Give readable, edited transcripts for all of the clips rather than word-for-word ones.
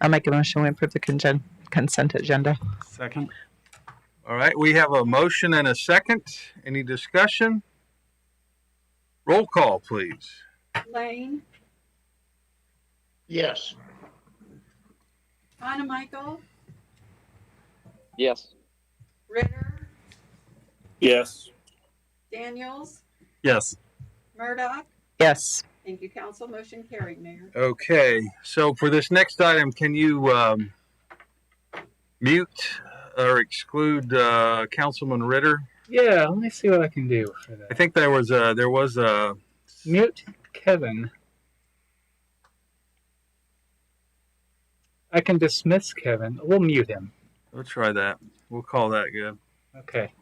I'll make a motion we approve the consent agenda. Second. All right, we have a motion and a second. Any discussion? Roll call, please. Lane, Yes. Anna Michael, Yes. Ritter, Yes. Daniels, Yes. Murdoch. Yes. Thank you, council. Motion carried, Mayor. Okay, so for this next item, can you mute or exclude Councilman Ritter? Yeah, let me see what I can do for that. I think there was a Mute Kevin. I can dismiss Kevin. We'll mute him. We'll try that. We'll call that good. Okay.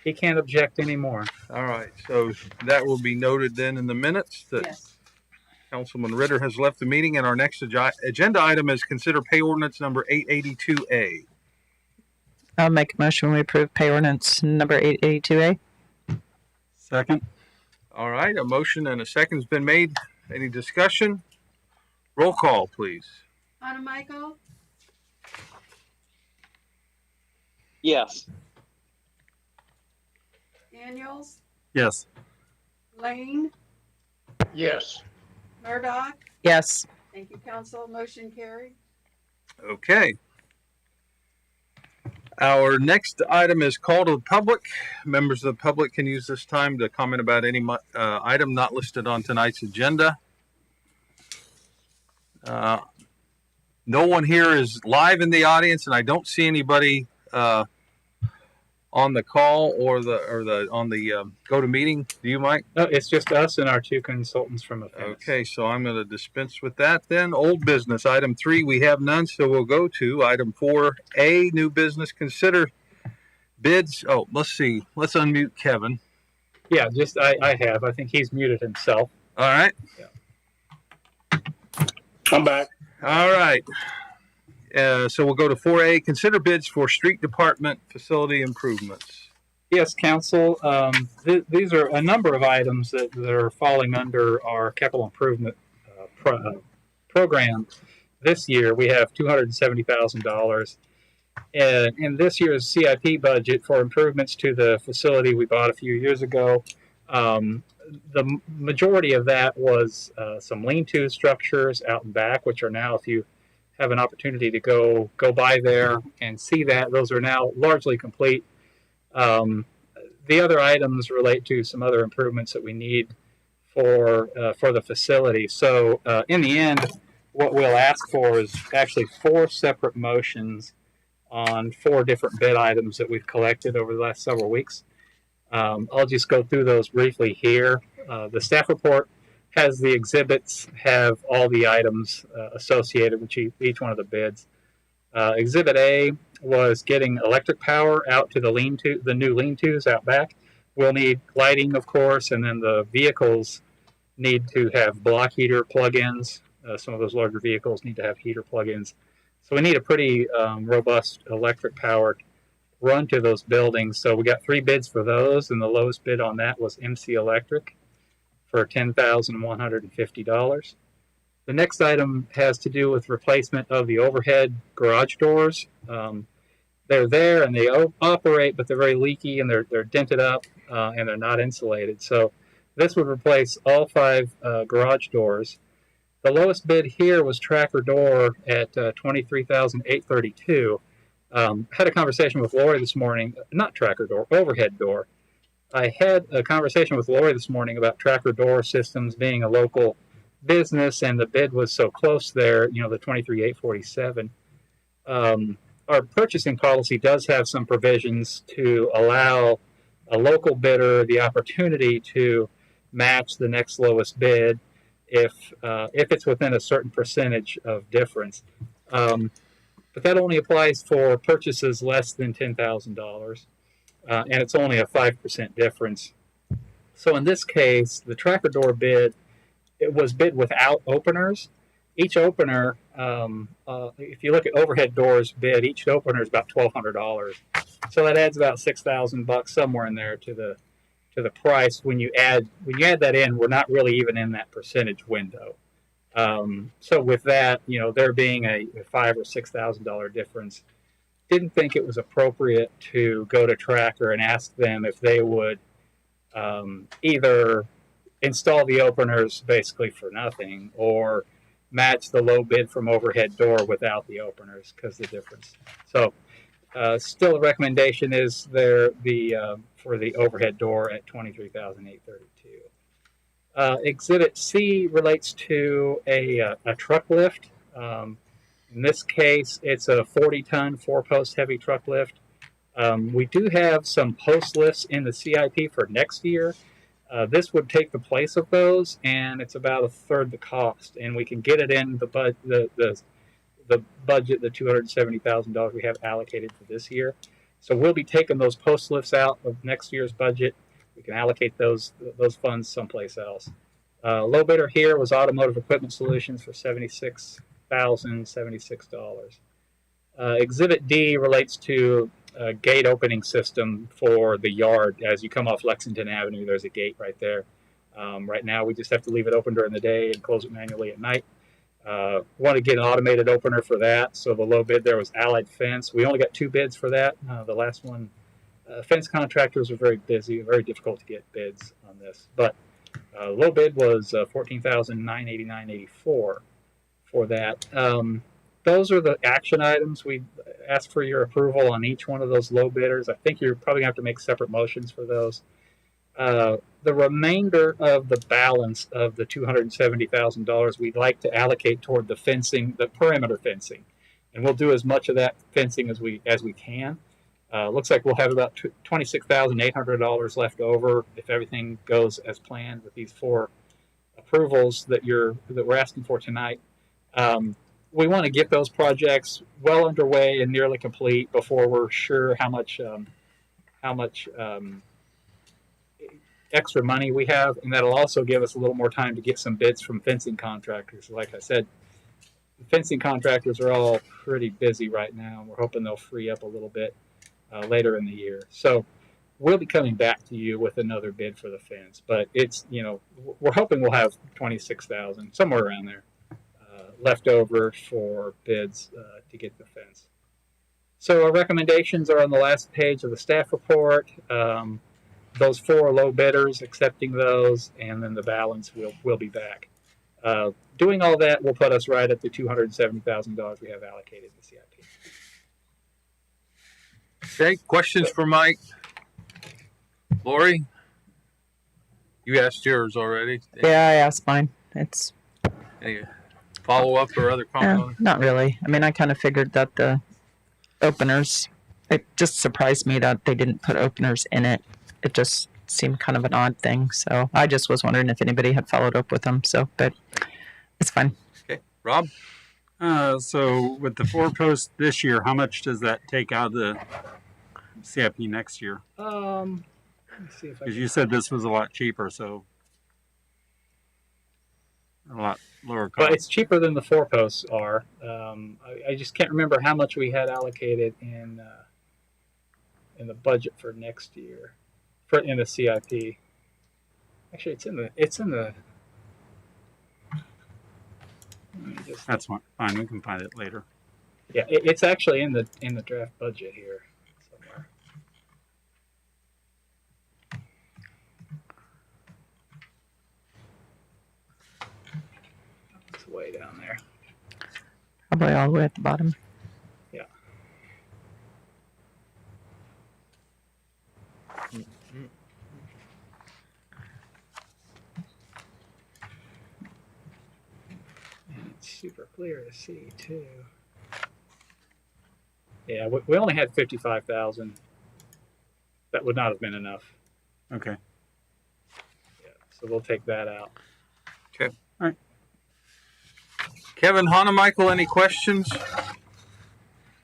He can't object anymore. All right, so that will be noted then in the minutes that Yes. Councilman Ritter has left the meeting, and our next agenda item is consider pay ordinance number 882A. I'll make a motion we approve pay ordinance number 882A. Second. All right, a motion and a second has been made. Any discussion? Roll call, please. Anna Michael, Yes. Daniels, Yes. Lane, Yes. Murdoch. Yes. Thank you, council. Motion carried. Okay. Our next item is call to the public. Members of the public can use this time to comment about any item not listed on tonight's agenda. No one here is live in the audience, and I don't see anybody on the call or on the go to meeting. Do you, Mike? No, it's just us and our two consultants from Offense. Okay, so I'm going to dispense with that then. Old business, item 3, we have none, so we'll go to item 4A, new business. Consider bids. Oh, let's see. Let's unmute Kevin. Yeah, just I have. I think he's muted himself. All right. I'm back. All right. So we'll go to 4A, consider bids for street department facility improvements. Yes, council. These are a number of items that are falling under our capital improvement program. This year, we have $270,000 in this year's CIP budget for improvements to the facility we bought a few years ago. The majority of that was some lean-to structures out and back, which are now, if you have an opportunity to go by there and see that, those are now largely complete. The other items relate to some other improvements that we need for the facility. So in the end, what we'll ask for is actually 4 separate motions on 4 different bid items that we've collected over the last several weeks. I'll just go through those briefly here. The staff report has the exhibits, have all the items associated with each one of the bids. Exhibit A was getting electric power out to the new lean-tos out back. We'll need lighting, of course, and then the vehicles need to have block heater plug-ins. Some of those larger vehicles need to have heater plug-ins. So we need a pretty robust electric powered run to those buildings. So we got 3 bids for those, and the lowest bid on that was MC Electric for $10,150. The next item has to do with replacement of the overhead garage doors. They're there and they operate, but they're very leaky and they're dented up and they're not insulated. So this would replace all 5 garage doors. The lowest bid here was Tracker Door at $23,832. Had a conversation with Lori this morning, not Tracker Door, overhead door. I had a conversation with Lori this morning about Tracker Door Systems being a local business, and the bid was so close there, the $23,847. Our purchasing policy does have some provisions to allow a local bidder the opportunity to match the next lowest bid if it's within a certain percentage of difference. But that only applies for purchases less than $10,000, and it's only a 5% difference. So in this case, the Tracker Door bid, it was bid without openers. Each opener, if you look at overhead doors bid, each opener is about $1,200. So that adds about $6,000 somewhere in there to the price. When you add that in, we're not really even in that percentage window. So with that, there being a $5,000 or $6,000 difference, didn't think it was appropriate to go to Tracker and ask them if they would either install the openers basically for nothing or match the low bid from Overhead Door without the openers because of the difference. So still, the recommendation is there for the Overhead Door at $23,832. Exhibit C relates to a truck lift. In this case, it's a 40-ton, 4-post heavy truck lift. We do have some post lifts in the CIP for next year. This would take the place of those, and it's about a third the cost. And we can get it in the budget, the $270,000 we have allocated for this year. So we'll be taking those post lifts out of next year's budget. We can allocate those funds someplace else. Low bidder here was Automotive Equipment Solutions for $76,076. Exhibit D relates to a gate opening system for the yard. As you come off Lexington Avenue, there's a gate right there. Right now, we just have to leave it open during the day and close it manually at night. Want to get an automated opener for that. So the low bid there was Allied Fence. We only got 2 bids for that. The last one, fence contractors were very busy, very difficult to get bids on this. But low bid was $14,989.84 for that. Those are the action items. We asked for your approval on each one of those low bidders. I think you're probably going to have to make separate motions for those. The remainder of the balance of the $270,000 we'd like to allocate toward the fencing, the perimeter fencing, and we'll do as much of that fencing as we can. Looks like we'll have about $26,800 left over if everything goes as planned with these 4 approvals that we're asking for tonight. We want to get those projects well underway and nearly complete before we're sure how much extra money we have, and that'll also give us a little more time to get some bids from fencing contractors. Like I said, the fencing contractors are all pretty busy right now, and we're hoping they'll free up a little bit later in the year. So we'll be coming back to you with another bid for the fence, but it's, we're hoping we'll have 26,000, somewhere around there, left over for bids to get the fence. So our recommendations are on the last page of the staff report. Those 4 low bidders, accepting those, and then the balance will be back. Doing all that will put us right at the $270,000 we have allocated in the CIP. Okay, questions for Mike? Lori? You asked yours already. Yeah, I asked mine. It's Any follow-up or other comment? not really. I mean, I kind of figured that the openers, it just surprised me that they didn't put openers in it. It just seemed kind of an odd thing. So I just was wondering if anybody had followed up with them. So, but it's fine. Okay, Rob? So with the 4 posts this year, how much does that take out of the CIP next year? Let me see if I Because can. you said this was a lot cheaper, so a lot lower cost. But it's cheaper than the 4 posts are. I just can't remember how much we had allocated in the budget for next year, in the CIP. Actually, it's in the. Let me just, That's fine. We can find it later. yeah, it's actually in the draft budget here somewhere. It's way down there. Probably all the way at the bottom. Yeah. And it's super clear to see too. Yeah, we only had 55,000. That would not have been enough. Okay. Yeah, so we'll take that out. Kevin Hanemichael, any questions?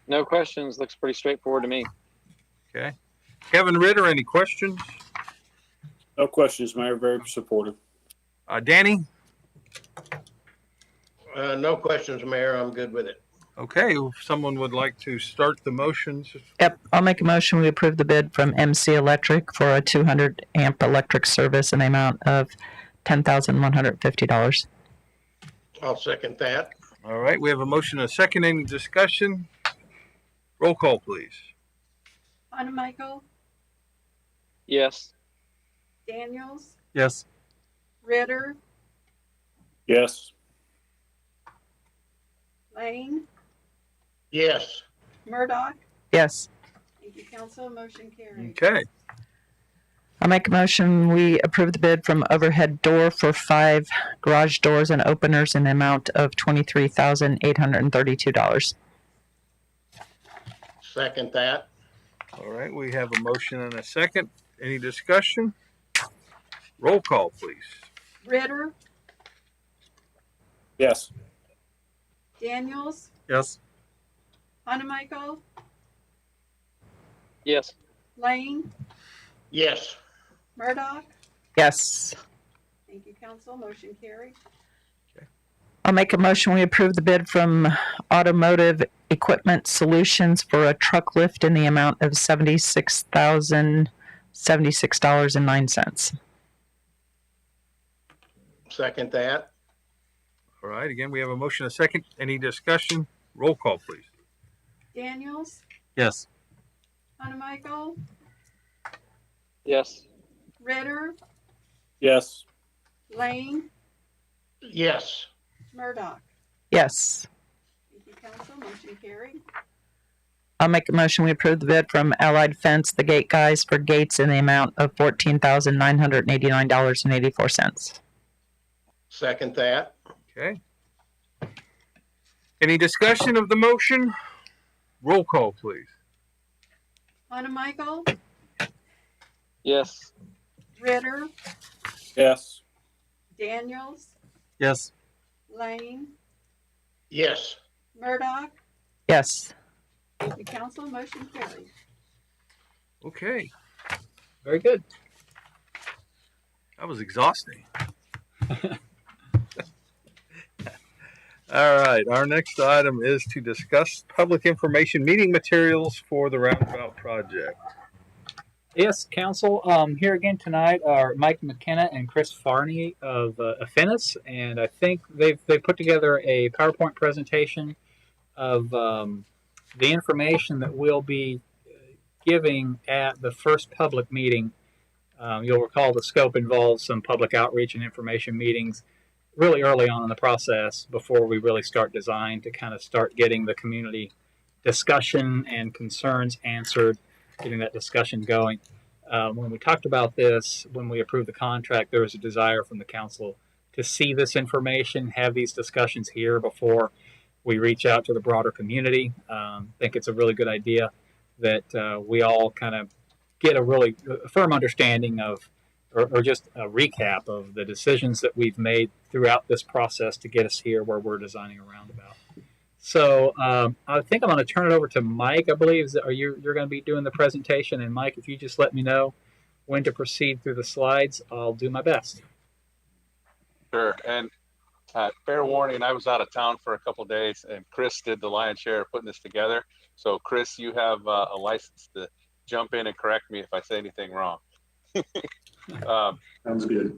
No questions. Looks pretty straightforward to me. Okay. Kevin Ritter, any questions? No questions, Mayor. Very supportive. Danny? No questions, Mayor. I'm good with it. Okay, if someone would like to start the motions. Yep, I'll make a motion. We approve the bid from MC Electric for a 200 amp electric service in the amount of $10,150. I'll second that. All right, we have a motion and a second. Any discussion? Roll call, please. Michael, Yes. Daniels, Yes. Ritter, Yes. Lane, Yes. Murdoch. Yes. Thank you, council. Motion carried. Okay. I'll make a motion. We approve the bid from Overhead Door for 5 garage doors and openers in the amount of $23,832. Second that. All right, we have a motion and a second. Any discussion? Roll call, please. Ritter, Yes. Daniels, Yes. Michael, Yes. Lane, Yes. Murdoch. Yes. Thank you, council. Motion carried. I'll make a motion. We approve the bid from Automotive Equipment Solutions for a truck lift in the amount of $76,076.09. Second that. All right, again, we have a motion and a second. Any discussion? Roll call, please. Daniels, Yes. Michael, Yes. Ritter, Yes. Lane, Yes. Murdoch. Yes. Thank you, council. Motion carried. I'll make a motion. We approve the bid from Allied Fence, the gate guys, for gates in the amount of $14,989.84. Second that. Okay. Any discussion of the motion? Roll call, please. Michael, Yes. Ritter, Yes. Daniels, Yes. Lane, Yes. Murdoch. Yes. Thank you, council. Motion carried. Okay, Very good. that was exhausting. All right, our next item is to discuss public information meeting materials for the Roundabout project. Yes, Council. Here again tonight are Mike McKenna and Chris Farney of Affinis, and I think they've put together a PowerPoint presentation of the information that we'll be giving at the first public meeting. You'll recall the scope involves some public outreach and information meetings really early on in the process before we really start design to kind of start getting the community discussion and concerns answered, getting that discussion going. When we talked about this, when we approved the contract, there was a desire from the council to see this information, have these discussions here before we reach out to the broader community. I think it's a really good idea that we all kind of get a really firm understanding of, or just a recap of the decisions that we've made throughout this process to get us here where we're designing a roundabout. So I think I'm going to turn it over to Mike. I believe you're going to be doing the presentation, and Mike, if you just let me know when to proceed through the slides, I'll do my best. Sure. And fair warning, I was out of town for a couple of days, and Chris did the lion's share of putting this together. So, Chris, you have a license to jump in and correct me if I say anything wrong. Sounds good.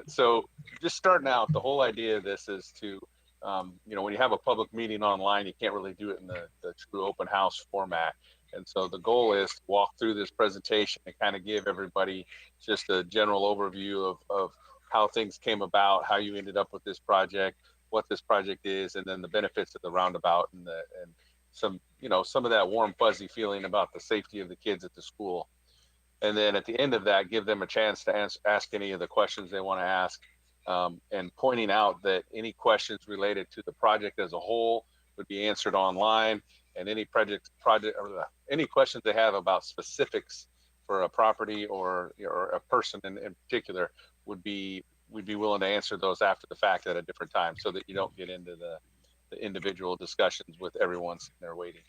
So, just starting out, the whole idea of this is to, when you have a public meeting online, you can't really do it in the true open house format. And so the goal is to walk through this presentation and kind of give everybody just a general overview of how things came about, how you ended up with this project, what this project is, and then the benefits of the roundabout and some of that warm fuzzy feeling about the safety of the kids at the school. And then at the end of that, give them a chance to ask any of the questions they want to ask, and pointing out that any questions related to the project as a whole would be answered online, and any any questions they have about specifics for a property or a person in particular we'd be willing to answer those after the fact at a different time, so that you don't get into the individual discussions with everyone sitting there waiting.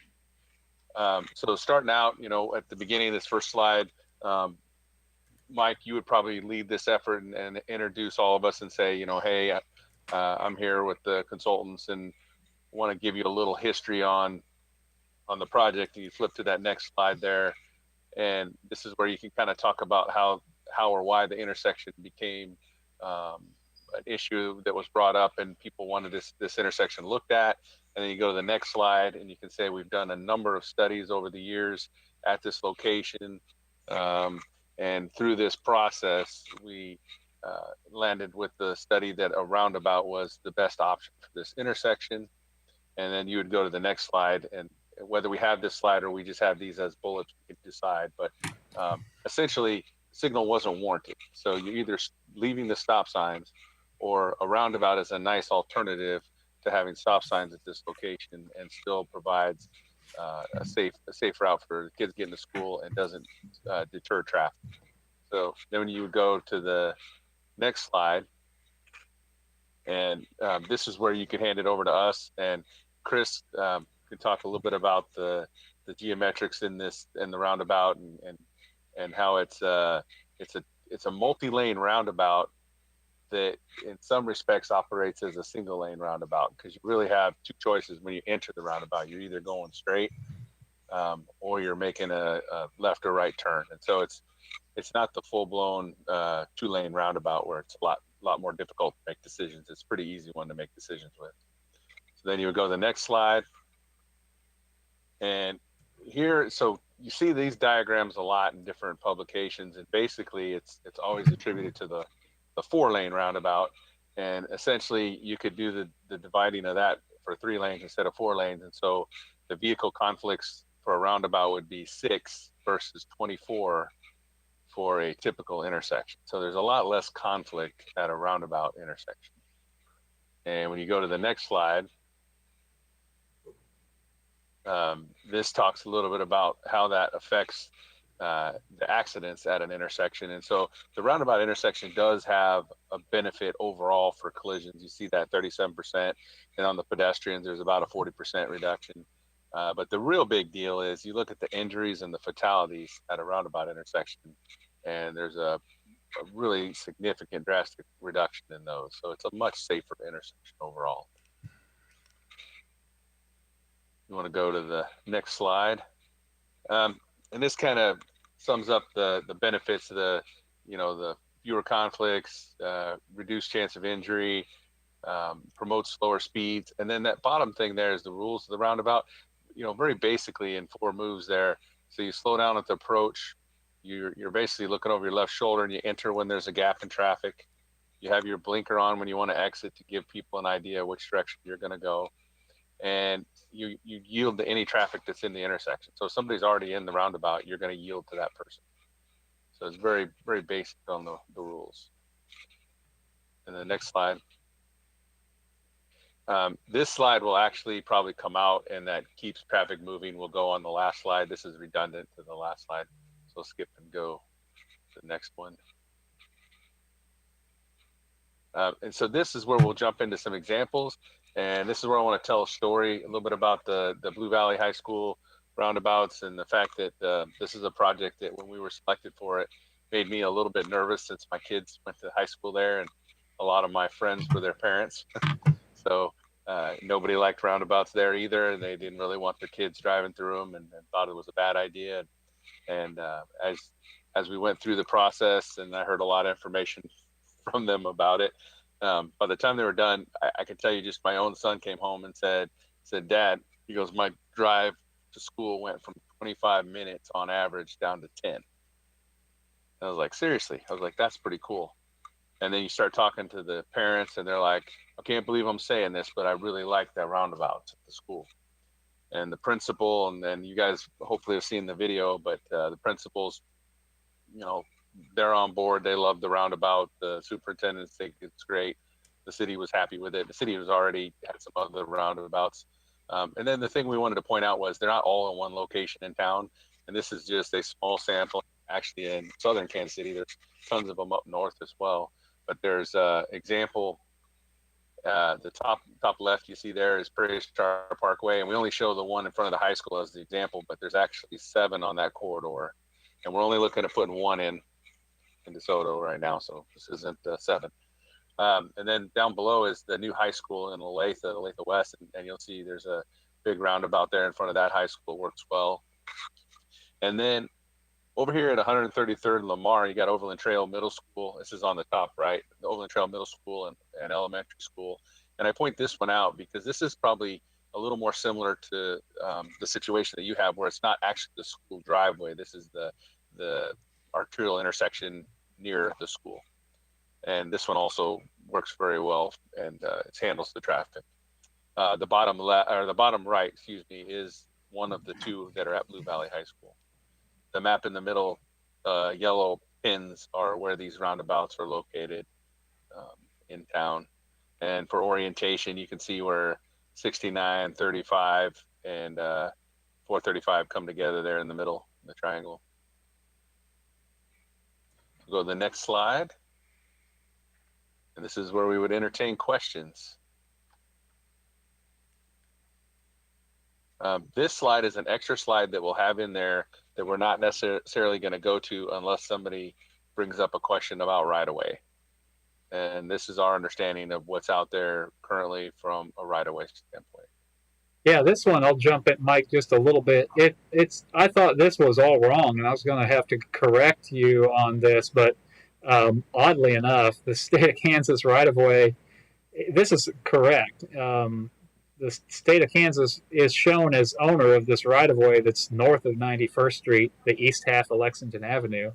So starting out, at the beginning of this first slide, Mike, you would probably lead this effort and introduce all of us and say, hey, I'm here with the consultants and want to give you a little history on the project. And you flip to that next slide there, and this is where you can kind of talk about how or why the intersection became an issue that was brought up and people wanted this intersection looked at. And then you go to the next slide and you can say we've done a number of studies over the years at this location. And through this process, we landed with the study that a roundabout was the best option for this intersection. And then you would go to the next slide, and whether we have this slide or we just have these as bullets, we can decide. But essentially, signal wasn't warranted. So you're either leaving the stop signs, or a roundabout is a nice alternative to having stop signs at this location, and still provides a safe route for kids getting to school and doesn't deter traffic. So then when you would go to the next slide, and this is where you can hand it over to us, and Chris could talk a little bit about the geometrics in the roundabout, and how it's a multi-lane roundabout that in some respects operates as a single lane roundabout, because you really have two choices when you enter the roundabout. You're either going straight or you're making a left or right turn. And so it's not the full-blown two-lane roundabout where it's a lot more difficult to make decisions. It's a pretty easy one to make decisions with. So then you would go to the next slide. And here, so you see these diagrams a lot in different publications, and basically it's always attributed to the 4-lane roundabout. And essentially you could do the dividing of that for 3 lanes instead of 4 lanes. And so the vehicle conflicts for a roundabout would be 6 versus 24 for a typical intersection. So there's a lot less conflict at a roundabout intersection. And when you go to the next slide, this talks a little bit about how that affects the accidents at an intersection. And so the roundabout intersection does have a benefit overall for collisions. You see that 37%, and on the pedestrians, there's about a 40% reduction. But the real big deal is you look at the injuries and the fatalities at a roundabout intersection, and there's a really significant drastic reduction in those. So it's a much safer intersection overall. You want to go to the next slide. And this kind of sums up the benefits of the fewer conflicts, reduced chance of injury, promotes slower speeds. And then that bottom thing there is the rules of the roundabout, very basically in 4 moves there. So you slow down at the approach. You're basically looking over your left shoulder, and you enter when there's a gap in traffic. You have your blinker on when you want to exit to give people an idea which direction you're going to go. And you yield to any traffic that's in the intersection. So if somebody's already in the roundabout, you're going to yield to that person. So it's very, very basic on the rules. And the next slide. This slide will actually probably come out, and that keeps traffic moving. We'll go on the last slide. This is redundant to the last slide. So skip and go to the next one. And so this is where we'll jump into some examples. And this is where I want to tell a story a little bit about the Blue Valley High School roundabouts, and the fact that this is a project that when we were selected for it made me a little bit nervous, since my kids went to high school there and a lot of my friends were their parents. So nobody liked roundabouts there either, and they didn't really want their kids driving through them, and thought it was a bad idea. And as we went through the process, and I heard a lot of information from them about it, by the time they were done, I can tell you, just my own son came home and said, "Dad," he goes, "my drive to school went from 25 minutes on average down to 10. I was like, seriously? I was like, that's pretty cool. And then you start talking to the parents, and they're like, I can't believe I'm saying this, but I really like that roundabout at the school. And the principal, and then you guys hopefully have seen the video, but the principals, they're on board. They love the roundabout. The superintendents think it's great. The city was happy with it. The city was already had some other roundabouts. And then the thing we wanted to point out was they're not all in one location in town. And this is just a small sample. Actually, in southern Kansas City, there's tons of them up north as well. But there's an example. The top left you see there is Prairie Star Parkway, and we only show the one in front of the high school as the example, but there's actually 7 on that corridor. And we're only looking at putting 1 in DeSoto right now, so this isn't 7. And then down below is the new high school in Olathe West, and you'll see there's a big roundabout there in front of that high school. Works well. And then Over here at 133rd and Lamar, you got Overland Trail Middle School. This is on the top right, the Overland Trail Middle School and elementary school. And I point this one out because this is probably a little more similar to the situation that you have, where it's not actually the school driveway. This is the arterial intersection near the school. And this one also works very well, and it handles the traffic. The bottom right, excuse me, is one of the two that are at Blue Valley High School. The map in the middle, yellow pins are where these roundabouts are located in town. And for orientation, you can see where 69, 35, and 435 come together there in the middle, in the triangle. We'll go to the next slide. And this is where we would entertain questions. This slide is an extra slide that we'll have in there that we're not necessarily going to go to unless somebody brings up a question about right-of-way. And this is our understanding of what's out there currently from a right-of-way standpoint. Yeah, this one I'll jump at Mike just a little bit. I thought this was all wrong, and I was going to have to correct you on this, but oddly enough, the state of Kansas right-of-way, this is correct. The state of Kansas is shown as owner of this right-of-way that's north of 91st Street, the east half of Lexington Avenue,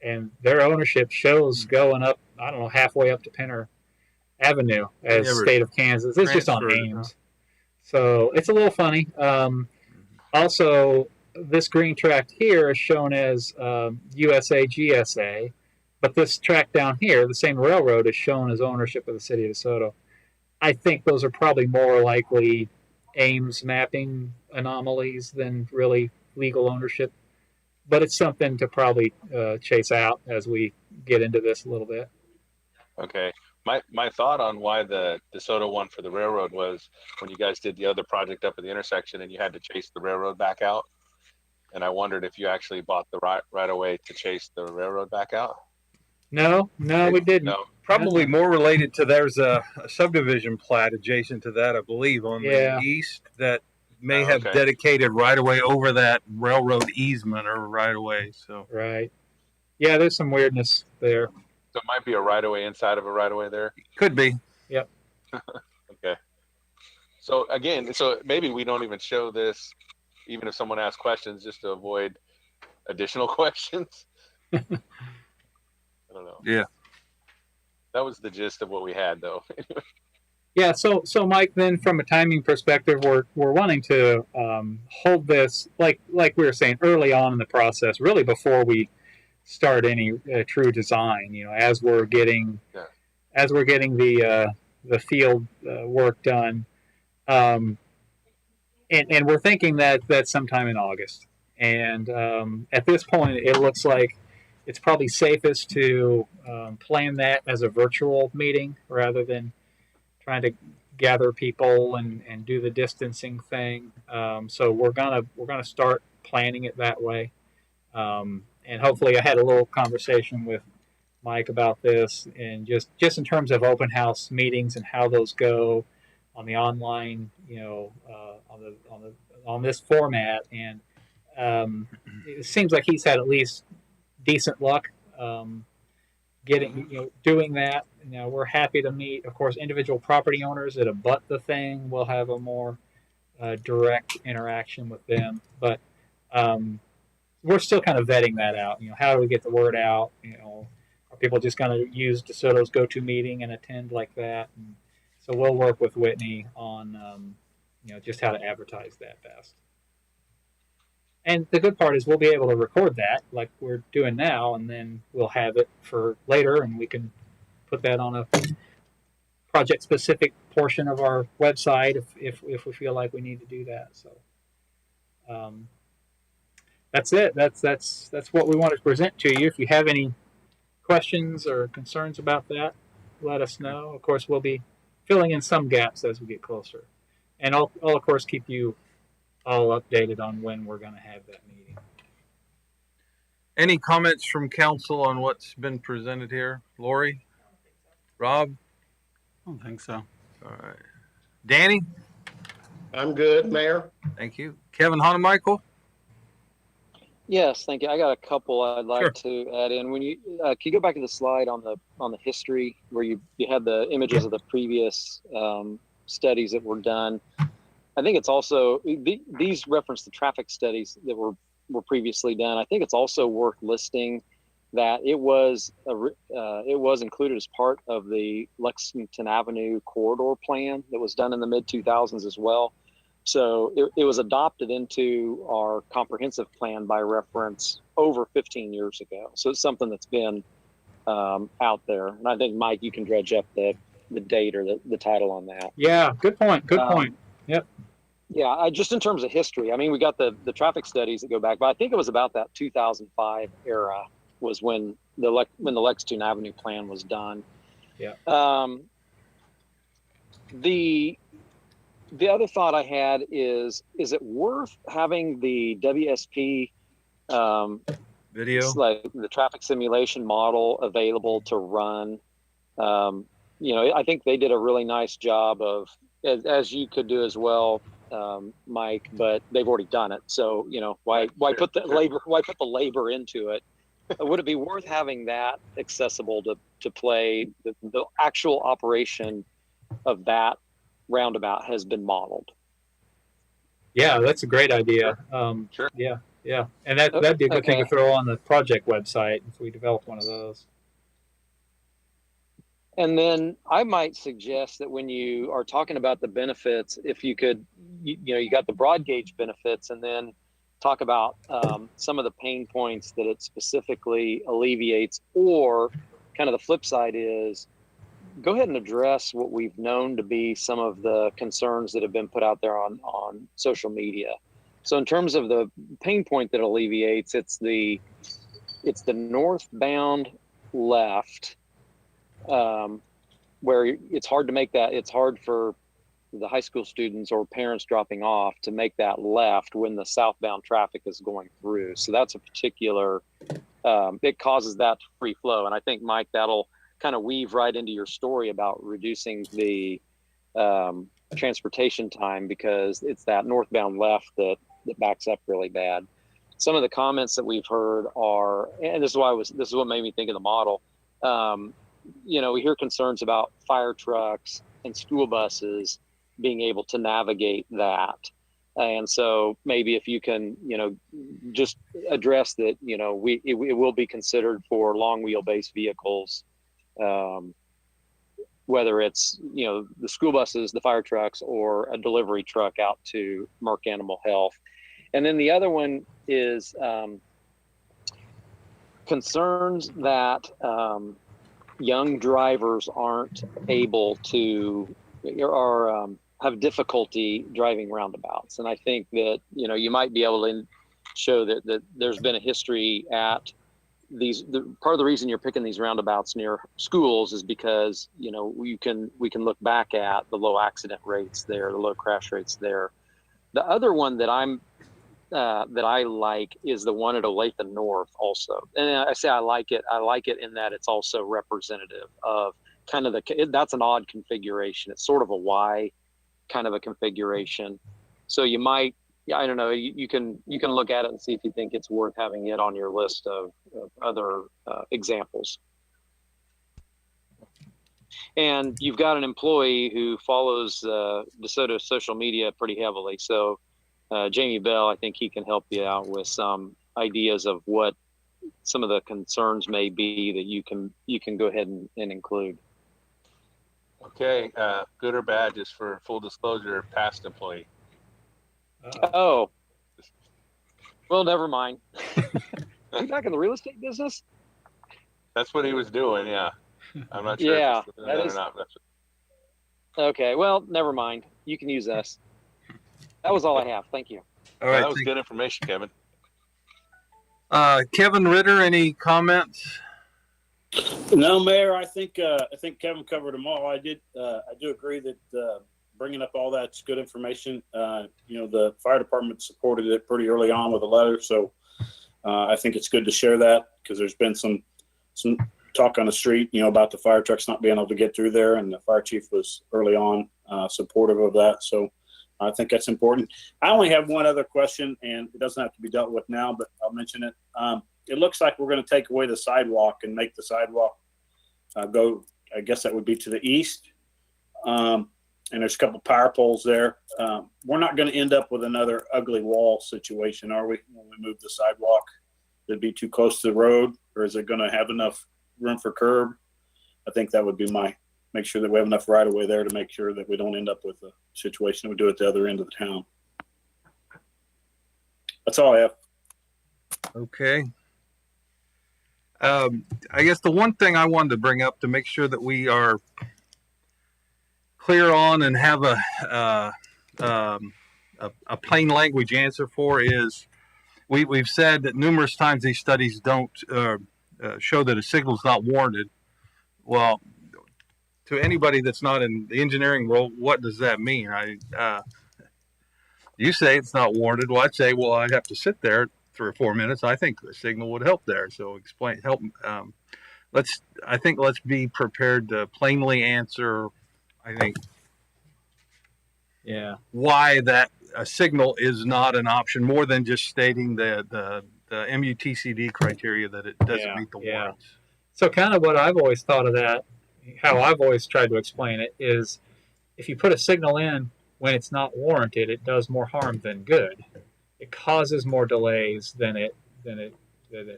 and their ownership shows going up, I don't know, halfway up to Penner Avenue as state of Kansas. It's just on Ames. So it's a little funny. Also, this green tract here is shown as USA GSA, but this tract down here, the same railroad, is shown as ownership of the city of DeSoto. I think those are probably more likely Ames mapping anomalies than really legal ownership, but it's something to probably chase out as we get into this a little bit. Okay. My thought on why the DeSoto one for the railroad was when you guys did the other project up at the intersection and you had to chase the railroad back out. And I wondered if you actually bought the right away to chase the railroad back out. No, we didn't. No. Probably more related to there's a subdivision plat adjacent to that, I believe, on the east that may have dedicated right away over that railroad easement or right away. So right, yeah, there's some weirdness there. So it might be a right away inside of a right away there. Could be. Yep. Okay. So again, maybe we don't even show this, even if someone asks questions, just to avoid additional questions. I don't know. Yeah. That was the gist of what we had, though. Yeah. So Mike, then from a timing perspective, we're wanting to hold this like we were saying early on in the process, really before we start any true design. You know, as we're getting the field work done, and we're thinking that that's sometime in August. And at this point, it looks like it's probably safest to plan that as a virtual meeting rather than trying to gather people and do the distancing thing. So we're gonna start planning it that way. And hopefully, I had a little conversation with Mike about this, and just in terms of open house meetings and how those go on the online, on this format. And it seems like he's had at least decent luck doing that. We're happy to meet, of course, individual property owners that abut the thing. We'll have a more direct interaction with them, but we're still kind of vetting that out. How do we get the word out? Are people just going to use DeSoto's go-to meeting and attend like that? And so we'll work with Whitney on just how to advertise that best. And the good part is we'll be able to record that like we're doing now, and then we'll have it for later, and we can put that on a project-specific portion of our website if we feel like we need to do that. So that's it. That's what we wanted to present to you. If you have any questions or concerns about that, let us know. Of course, we'll be filling in some gaps as we get closer, and I'll of course keep you all updated on when we're going to have that meeting. Any comments from council on what's been presented here? Lori? Rob? I don't think so. All right. Danny? I'm good, Mayor. Thank you. Kevin Honemichael? Yes, thank you. I got a couple I'd like to add in. When you can you go back to the slide on the history where you had the images of the previous studies that were done. I think it's also these reference the traffic studies that were previously done. I think it's also worth listing that it was included as part of the Lexington Avenue corridor plan that was done in the mid 2000s as well. So it was adopted into our comprehensive plan by reference over 15 years ago. So it's something that's been out there. And I think, Mike, you can dredge up the date or the title on that. Yeah, good point. Good point. Yep. Yeah, just in terms of history, I mean, we got the traffic studies that go back, but I think it was about that 2005 era was when the Lexington Avenue plan was done. Yeah. The other thought I had is it worth having the WSP Video, like the traffic simulation model available to run? I think they did a really nice job of, as you could do as well, Mike, but they've already done it. So, why put the labor into it? Would it be worth having that accessible to play the actual operation of that roundabout has been modeled? Yeah, that's a great idea. Sure. Yeah. And that'd be a good thing to throw on the project website if we develop one of those. And then I might suggest that when you are talking about the benefits, if you could, you got the broad gauge benefits, and then talk about some of the pain points that it specifically alleviates, or kind of the flip side is go ahead and address what we've known to be some of the concerns that have been put out there on social media. So in terms of the pain point that alleviates, it's the northbound left, where it's hard to make that. It's hard for the high school students or parents dropping off to make that left when the southbound traffic is going through. So that's a particular, it causes that free flow. And I think, Mike, that'll kind of weave right into your story about reducing the transportation time, because it's that northbound left that backs up really bad. Some of the comments that we've heard are, and this is what made me think of the model. We hear concerns about fire trucks and school buses being able to navigate that. And so maybe if you can, just address that, it will be considered for long wheelbase vehicles, whether it's, the school buses, the fire trucks, or a delivery truck out to Merck Animal Health. And then the other one is concerns that young drivers aren't able to or have difficulty driving roundabouts. And I think that, you might be able to show that there's been a history at part of the reason you're picking these roundabouts near schools is because, we can look back at the low accident rates there, the low crash rates there. The other one that that I like is the one at Olathe North also. And I say I like it in that it's also representative of kind of that's an odd configuration. It's sort of a Y kind of a configuration. So you might, I don't know, you can look at it and see if you think it's worth having it on your list of other examples. And you've got an employee who follows DeSoto social media pretty heavily. So Jamie Bell, I think he can help you out with some ideas of what some of the concerns may be that you can go ahead and include. Okay, good or bad, just for full disclosure, past employee. Oh, well, never mind. Are you back in the real estate business? That's what he was doing, yeah. I'm not sure if he's doing that or not. Okay, well, never mind. You can use us. That was all I have. Thank you. all right. That was good information, Kevin. Kevin Ritter, any comments? No, Mayor. I think Kevin covered them all. I do agree that bringing up all that's good information. The fire department supported it pretty early on with a letter, so I think it's good to share that, because there's been some talk on the street, about the fire trucks not being able to get through there, and the fire chief was early on supportive of that. So I think that's important. I only have one other question, and it doesn't have to be dealt with now, but I'll mention it. It looks like we're going to take away the sidewalk and make the sidewalk go, I guess that would be to the east. And there's a couple power poles there. We're not going to end up with another ugly wall situation, are we, when we move the sidewalk? It'd be too close to the road, or is it going to have enough room for curb? I think that would be make sure that we have enough right of way there to make sure that we don't end up with a situation we do at the other end of the town. That's all I have. Okay. I guess the one thing I wanted to bring up to make sure that we are clear on and have a plain language answer for is we've said that numerous times these studies don't show that a signal is not warranted. Well, to anybody that's not in the engineering world, what does that mean? You say it's not warranted. Well, I'd say, well, I'd have to sit there 3 or 4 minutes. I think the signal would help there. So help. Let's be prepared to plainly answer, I think, why that a signal is not an option, more than just stating the MUTCD criteria that it doesn't meet the warrants. So kind of what I've always thought of that, how I've always tried to explain it, is if you put a signal in when it's not warranted, it does more harm than good. It causes more delays than it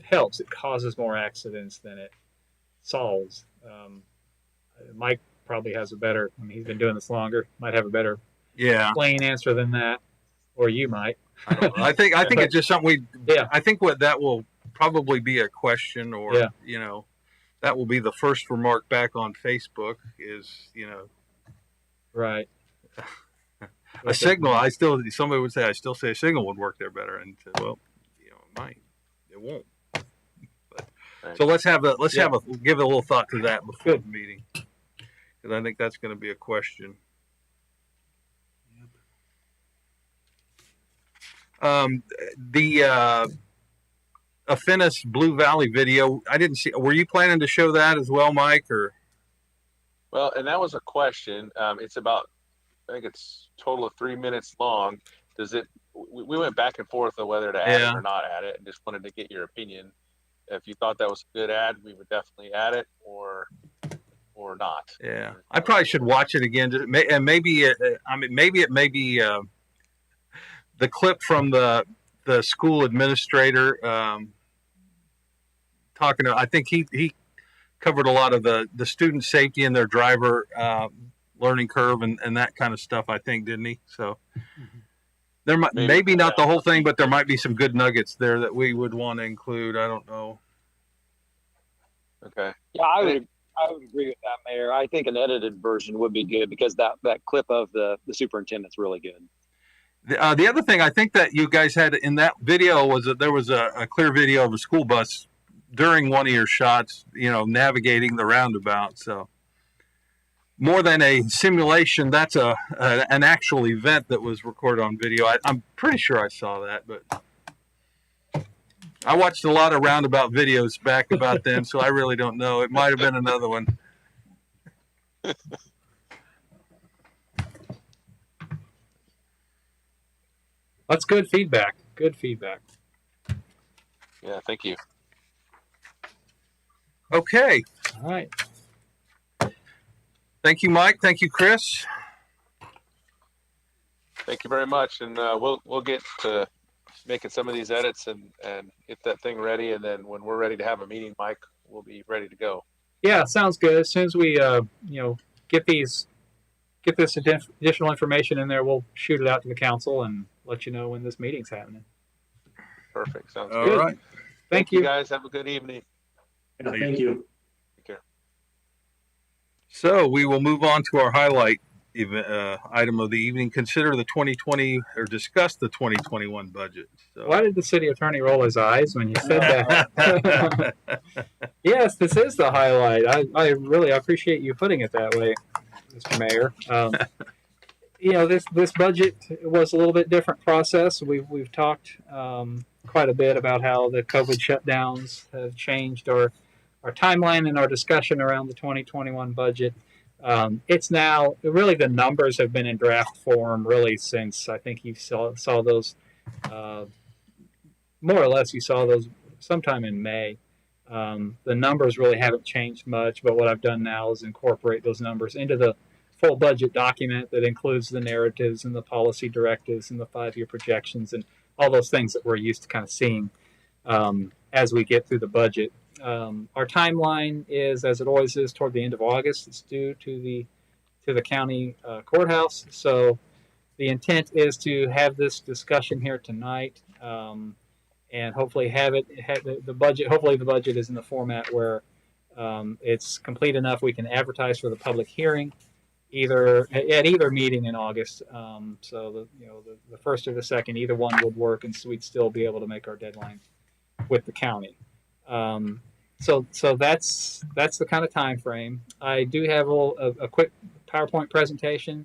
helps. It causes more accidents than it solves. Mike probably has a better, he's been doing this longer, might have a better plain answer than that, or you might. I think it's just something I think what that will probably be a question, or that will be the first remark back on Facebook is, right. A signal. Somebody would say, I still say a signal would work there better. And well, it might, it won't. But, so let's give it a little thought to that before the meeting. Because I think that's going to be a question. The Affinis Blue Valley video, I didn't see. Were you planning to show that as well, Mike? Or well, and that was a question. It's about, I think it's a total of 3 minutes long. We went back and forth on whether to add it or not add it, and just wanted to get your opinion. If you thought that was a good ad, we would definitely add it, or not. Yeah, I probably should watch it again, and maybe it may be the clip from the school administrator talking to. I think he covered a lot of the student safety and their driver learning curve and that kind of stuff, I think, didn't he? So there might maybe not the whole thing, but there might be some good nuggets there that we would want to include. I don't know. Okay. Yeah, I would agree with that, Mayor. I think an edited version would be good because that clip of the superintendent's really good. The other thing I think that you guys had in that video was that there was a clear video of a school bus during one of your shots, navigating the roundabout. So more than a simulation, that's an actual event that was recorded on video. I'm pretty sure I saw that, but I watched a lot of roundabout videos back about then, so I really don't know. It might have been another one. That's good feedback. Good feedback. Yeah, thank you. Okay. All right. Thank you, Mike. Thank you, Chris. Thank you very much, and we'll get to making some of these edits and get that thing ready, and then when we're ready to have a meeting, Mike, we'll be ready to go. Yeah, sounds good. As soon as we get this additional information in there, we'll shoot it out to the council and let you know when this meeting's happening. Perfect. Sounds All good. right. Thank you guys. Have a good evening. Yeah, thank you. Take care. So we will move on to our highlight item of the evening. Consider the 2020 or discuss the 2021 budget. So. Why did the city attorney roll his eyes when you said that? Yes, this is the highlight. I really appreciate you putting it that way, Mr. Mayor. This budget was a little bit different process. We've talked quite a bit about how the COVID shutdowns have changed our timeline and our discussion around the 2021 budget. It's now really the numbers have been in draft form really since I think you saw those more or less you saw those sometime in May. The numbers really haven't changed much, but what I've done now is incorporate those numbers into the full budget document that includes the narratives and the policy directives and the 5-year projections and all those things that we're used to kind of seeing as we get through the budget. Our timeline is, as it always is, toward the end of August. It's due to the county courthouse. So the intent is to have this discussion here tonight, and hopefully have the budget. Hopefully the budget is in the format where it's complete enough we can advertise for the public hearing, either at either meeting in August. So the first or the second, either one would work, and so we'd still be able to make our deadline with the county. So that's the kind of time frame. I do have a quick PowerPoint presentation.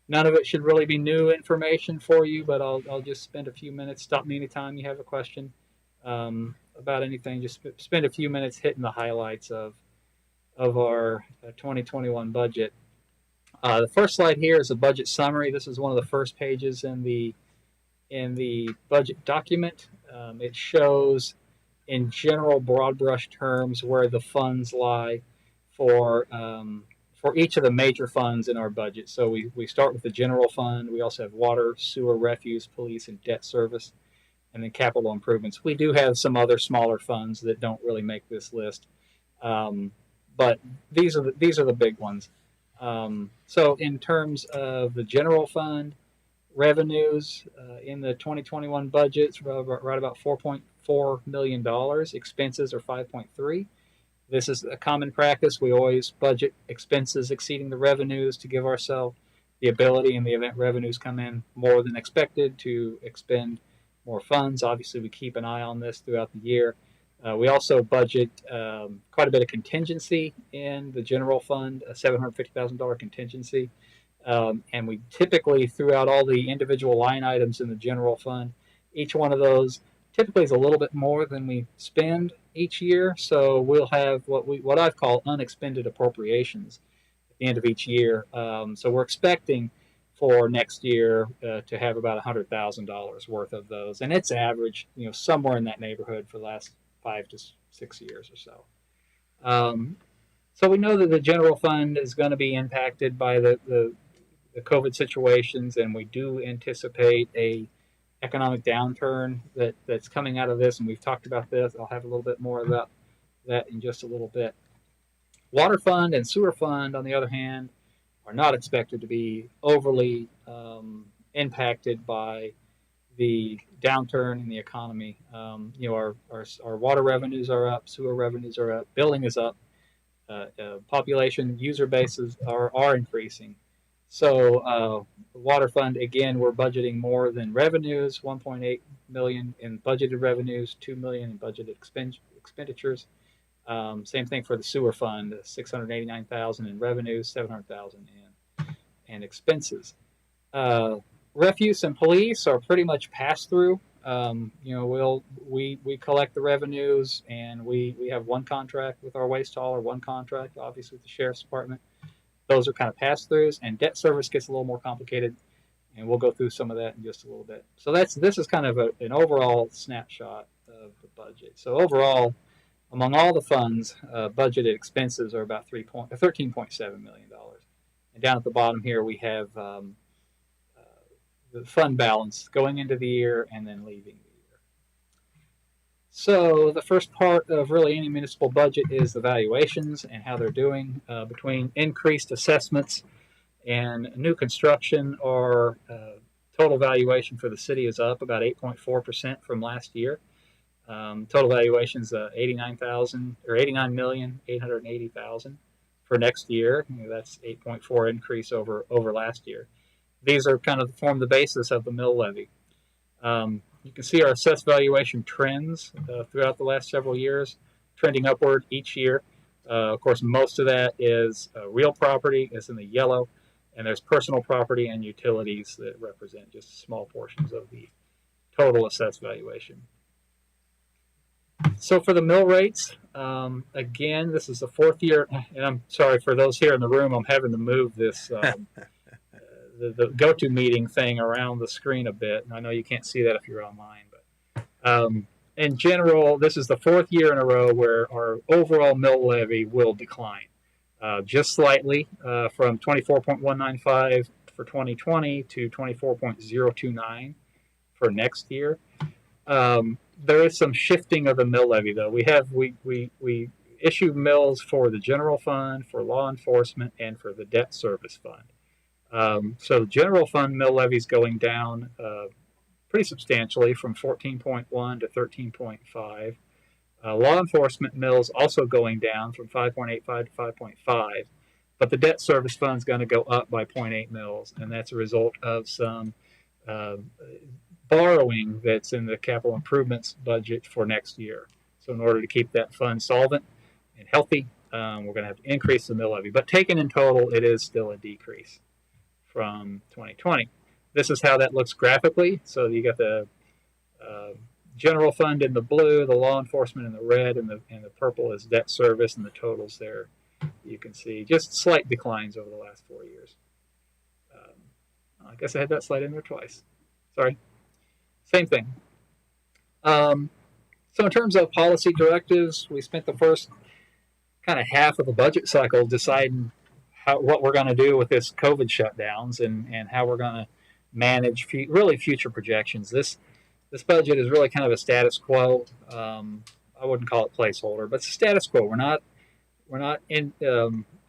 None of it should really be new information for you, but I'll just spend a few minutes. Stop me anytime you have a question about anything. Just spend a few minutes hitting the highlights of our 2021 budget. The first slide here is a budget summary. This is one of the first pages in the budget document. It shows, in general, broad brush terms, where the funds lie for each of the major funds in our budget. So we start with the general fund. We also have water, sewer, refuse, police, and debt service, and then capital improvements. We do have some other smaller funds that don't really make this list, but these are the big ones. So in terms of the general fund revenues in the 2021 budget, it's right about $4.4 million. Expenses are 5.3. This is a common practice. We always budget expenses exceeding the revenues to give ourselves the ability, in the event revenues come in more than expected, to expend more funds. Obviously, we keep an eye on this throughout the year. We also budget quite a bit of contingency in the general fund, a $750,000 contingency. And we typically, throughout all the individual line items in the general fund, each one of those typically is a little bit more than we spend each year. So we'll have what I've called unexpended appropriations at the end of each year. So we're expecting for next year to have about $100,000 worth of those, and it's average, somewhere in that neighborhood for the last 5 to 6 years or so. So we know that the general fund is going to be impacted by the COVID situations, and we do anticipate a economic downturn that's coming out of this, and we've talked about this. I'll have a little bit more about that in just a little bit. Water fund and sewer fund, on the other hand, are not expected to be overly impacted by the downturn in the economy. Our water revenues are up, sewer revenues are up, billing is up, population user bases are increasing. So the water fund, again, we're budgeting more than revenues, $1.8 million in budgeted revenues, $2 million in budgeted expenditures. Same thing for the sewer fund, $689,000 in revenues, $700,000 in expenses. Refuse and police are pretty much pass through. We collect the revenues, and we have one contract with our waste hauler, one contract obviously with the sheriff's department. Those are kind of pass-throughs, and debt service gets a little more complicated, and we'll go through some of that in just a little bit. So this is kind of an overall snapshot of the budget. So overall, among all the funds, budgeted expenses are about $13.7 million. And down at the bottom here, we have the fund balance going into the year and then leaving the year. So the first part of really any municipal budget is the valuations and how they're doing. Between increased assessments and new construction, our total valuation for the city is up about 8.4% from last year. Total valuation is $89,880,000 for next year. That's 8.4 increase over last year. These are kind of form the basis of the mill levy. You can see our assessed valuation trends throughout the last several years, trending upward each year. Of course, most of that is real property, is in the yellow, and there's personal property and utilities that represent just small portions of the total assessed valuation. So for the mill rates, again, this is the fourth year, and I'm sorry for those here in the room. I'm having to move this the go-to meeting thing around the screen a bit. And I know you can't see that if you're online, but in general, this is the fourth year in a row where our overall mill levy will decline, just slightly from 24.195 for 2020 to 24.029 for next year. There is some shifting of the mill levy, though. We issue mills for the general fund, for law enforcement, and for the debt service fund. So the general fund mill levy is going down pretty substantially from 14.1 to 13.5. Law enforcement mills also going down from 5.85 to 5.5. But the debt service fund is going to go up by 0.8 mils, and that's a result of some borrowing that's in the capital improvements budget for next year. So in order to keep that fund solvent and healthy, we're going to have to increase the mill levy. But taken in total, it is still a decrease from 2020. This is how that looks graphically. So you got the general fund in the blue, the law enforcement in the red, and the purple is debt service, and the totals there you can see just slight declines over the last 4 years. I guess I had that slide in there twice. Sorry. Same thing. So in terms of policy directives, we spent the first kind of half of the budget cycle deciding what we're going to do with this COVID shutdowns and how we're going to manage future projections. This budget is really kind of a status quo. I wouldn't call it placeholder, but it's a status quo. We're not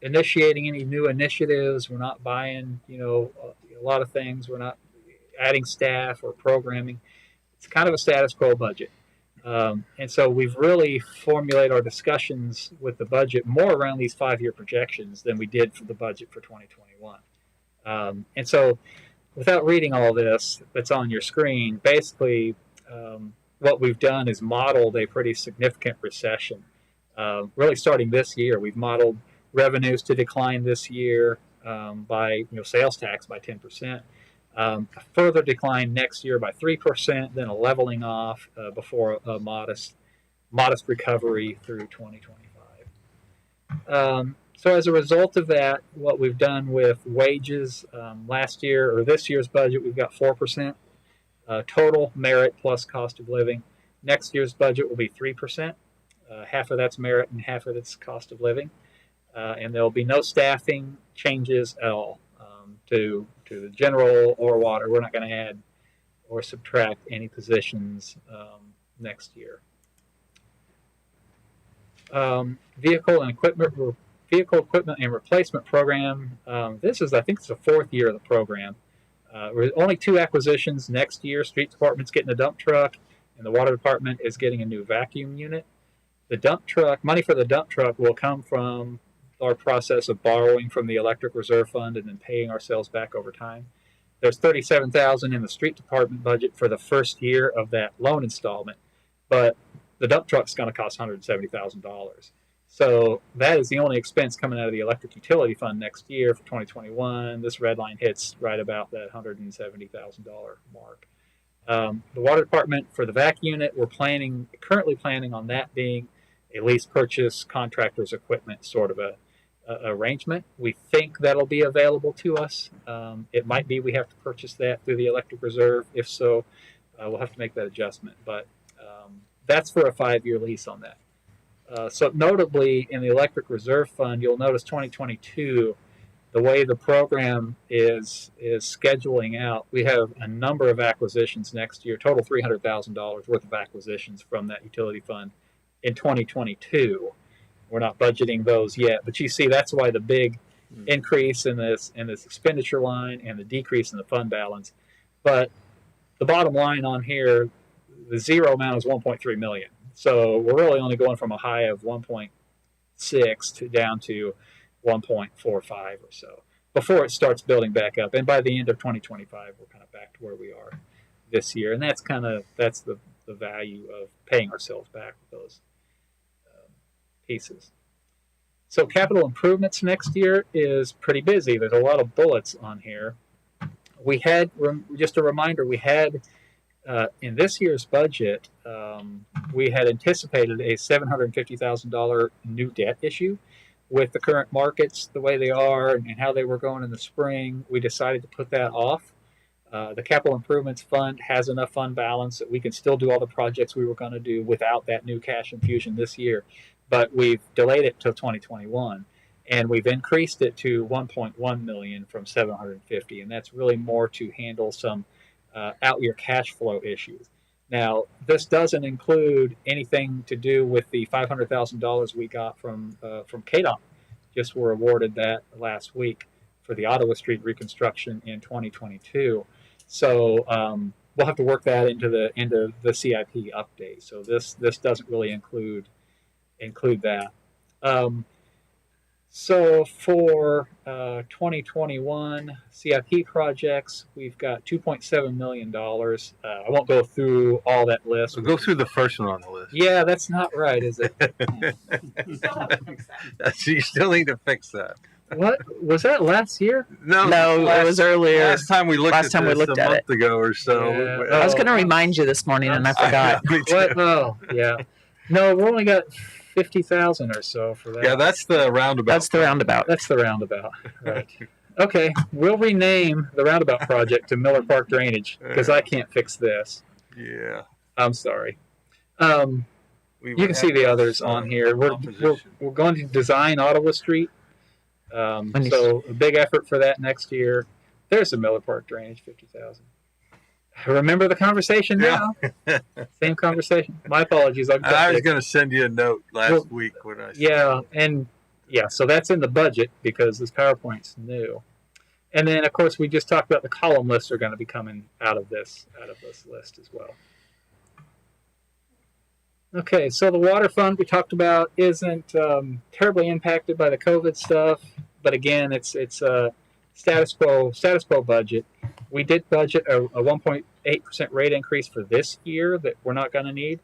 initiating any new initiatives. We're not buying a lot of things. We're not adding staff or programming. It's kind of a status quo budget. And so we've really formulated our discussions with the budget more around these 5-year projections than we did for the budget for 2021. And so without reading all this that's on your screen, basically what we've done is modeled a pretty significant recession. Really starting this year, we've modeled revenues to decline this year by sales tax by 10%. A further decline next year by 3%, then a leveling off before a modest recovery through 2025. So as a result of that, what we've done with wages last year or this year's budget, we've got 4% total merit plus cost of living. Next year's budget will be 3%. Half of that's merit and half of it's cost of living. And there will be no staffing changes at all to the general or water. We're not going to add or subtract any positions next year. Vehicle equipment and replacement program. This is, I think, it's the 4th year of the program. Only 2 acquisitions next year. Street Department's getting a dump truck, and the Water Department is getting a new vacuum unit. The dump truck, money for the dump truck will come from our process of borrowing from the Electric Reserve Fund and then paying ourselves back over time. There's $37,000 in the Street Department budget for the first year of that loan installment, but the dump truck's going to cost $170,000. So that is the only expense coming out of the Electric Utility Fund next year for 2021. This red line hits right about that $170,000 mark. The Water Department for the vac unit, we're currently planning on that being a lease purchase contractor's equipment sort of a arrangement. We think that'll be available to us. It might be we have to purchase that through the Electric Reserve. If so, we'll have to make that adjustment. But that's for a 5-year lease on that. So notably, in the Electric Reserve Fund, you'll notice 2022, the way the program is scheduling out, we have a number of acquisitions next year, total $300,000 worth of acquisitions from that utility fund in 2022. We're not budgeting those yet, but you see that's why the big increase in this expenditure line and the decrease in the fund balance. But the bottom line on here, the zero amount is 1.3 million. So we're really only going from a high of 1.6 to down to 1.45 or so before it starts building back up. And by the end of 2025, we're kind of back to where we are this year. And that's the value of paying ourselves back with those pieces. So capital improvements next year is pretty busy. There's a lot of bullets on here. We had, just a reminder, we had In this year's budget, we had anticipated a $750,000 new debt issue. With the current markets the way they are and how they were going in the spring, we decided to put that off. The Capital Improvements Fund has enough fund balance that we can still do all the projects we were going to do without that new cash infusion this year. But we've delayed it till 2021, and we've increased it to 1.1 million from 750, and that's really more to handle some out-year cash flow issues. Now, this doesn't include anything to do with the $500,000 we got from KDOT. Just were awarded that last week for the Ottawa Street reconstruction in 2022. So we'll have to work that into the CIP update. So this doesn't really include that. So for 2021 CIP projects, we've got $2.7 million. I won't go through all that list. So go through the first one on the list. Yeah, that's not right, is it? You still have to fix that. You still need to fix that. What was that last year? No, it was earlier. Last time we looked at it. a month ago or so. Yeah. I was going to remind you this morning, and I forgot. What? Oh, yeah. No, we only got 50,000 or so for that. Yeah, that's the roundabout. That's the roundabout. That's the roundabout, right? Okay, we'll rename the roundabout project to Miller Park Drainage because I can't fix this. Yeah. I'm sorry. You can see the others on here. We're going to design Ottawa Street. So a big effort for that next year. There's the Miller Park Drainage, 50,000. Remember the conversation now? Yeah. Same conversation. My apologies. I was going to send you a note last week when I said so that's in the budget because this PowerPoint's new. And then, of course, we just talked about the column lists are going to be coming out of this list as well. Okay, so the water fund we talked about isn't terribly impacted by the COVID stuff, but again, it's a status quo budget. We did budget a 1.8% rate increase for this year that we're not going to need.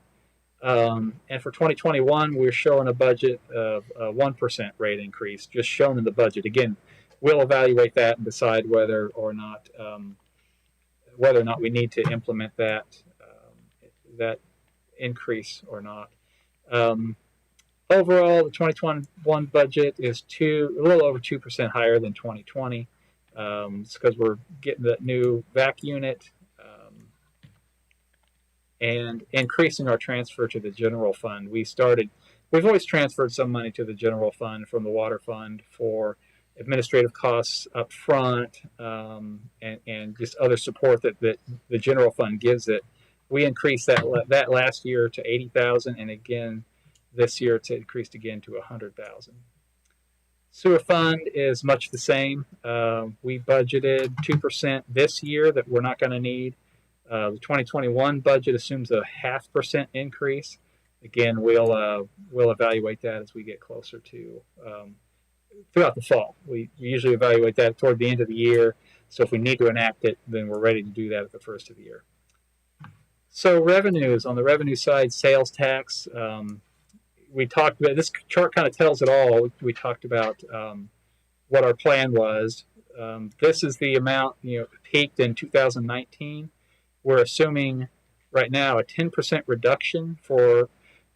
And for 2021, we're showing a budget of a 1% rate increase, just shown in the budget. Again, we'll evaluate that and decide whether or not we need to implement that increase or not. Overall, the 2021 budget is a little over 2% higher than 2020. It's because we're getting that new vac unit and increasing our transfer to the general fund. We've always transferred some money to the general fund from the water fund for administrative costs up front and just other support that the general fund gives it. We increased that last year to 80,000, and again this year it's increased again to 100,000. Sewer fund is much the same. We budgeted 2% this year that we're not going to need. The 2021 budget assumes a 0.5% increase. Again, we'll evaluate that as we get closer to throughout the fall. We usually evaluate that toward the end of the year. So if we need to enact it, then we're ready to do that at the first of the year. So revenues, on the revenue side, sales tax. We talked about, this chart kind of tells it all. We talked about what our plan was. This is the amount, peaked in 2019. We're assuming right now a 10% reduction for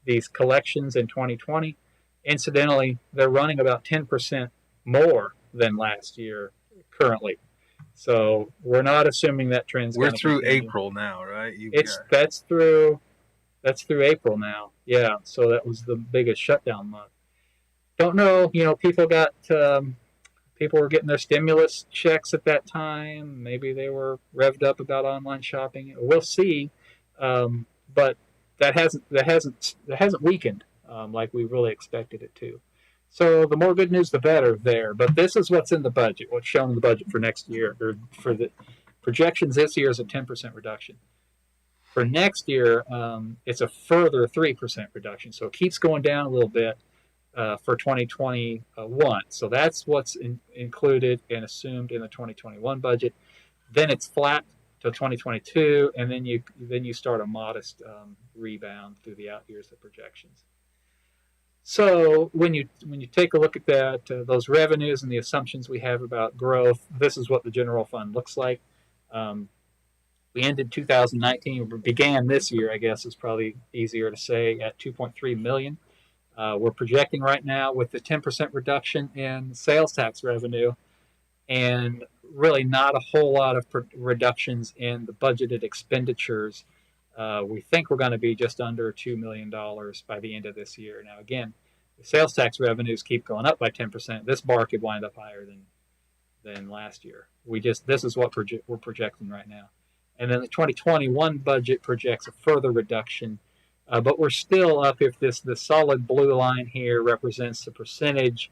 these collections in 2020. Incidentally, they're running about 10% more than last year currently. So we're not assuming that trend's we're through continue. April now, right? That's through April now. Yeah. So that was the biggest shutdown month. Don't know. People were getting their stimulus checks at that time. Maybe they were revved up about online shopping. We'll see. But that hasn't weakened like we really expected it to. So the more good news, the better there. But this is what's in the budget, what's shown in the budget for next year. Or for the projections this year is a 10% reduction. For next year, it's a further 3% reduction. So it keeps going down a little bit for 2021. So that's what's included and assumed in the 2021 budget. Then it's flat to 2022, and then you start a modest rebound through the out years of projections. So when you take a look at that, those revenues and the assumptions we have about growth, this is what the general fund looks like. We ended 2019, or began this year, I guess is probably easier to say, at 2.3 million. We're projecting right now with the 10% reduction in sales tax revenue and really not a whole lot of reductions in the budgeted expenditures. We think we're going to be just under $2 million by the end of this year. Now, again, the sales tax revenues keep going up by 10%. This bar could wind up higher than last year. This is what we're projecting right now. And then the 2021 budget projects a further reduction, but we're still up. If the solid blue line here represents the percentage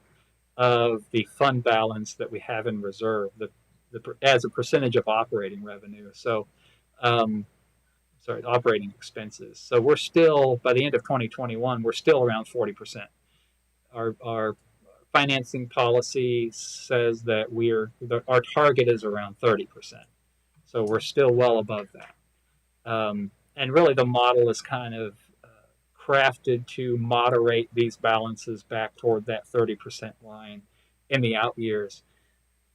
of the fund balance that we have in reserve, as a percentage of operating revenue. So, operating expenses. So we're still, by the end of 2021, we're still around 40%. Our financing policy says that our target is around 30%. So we're still well above that. And really the model is kind of crafted to moderate these balances back toward that 30% line in the out years.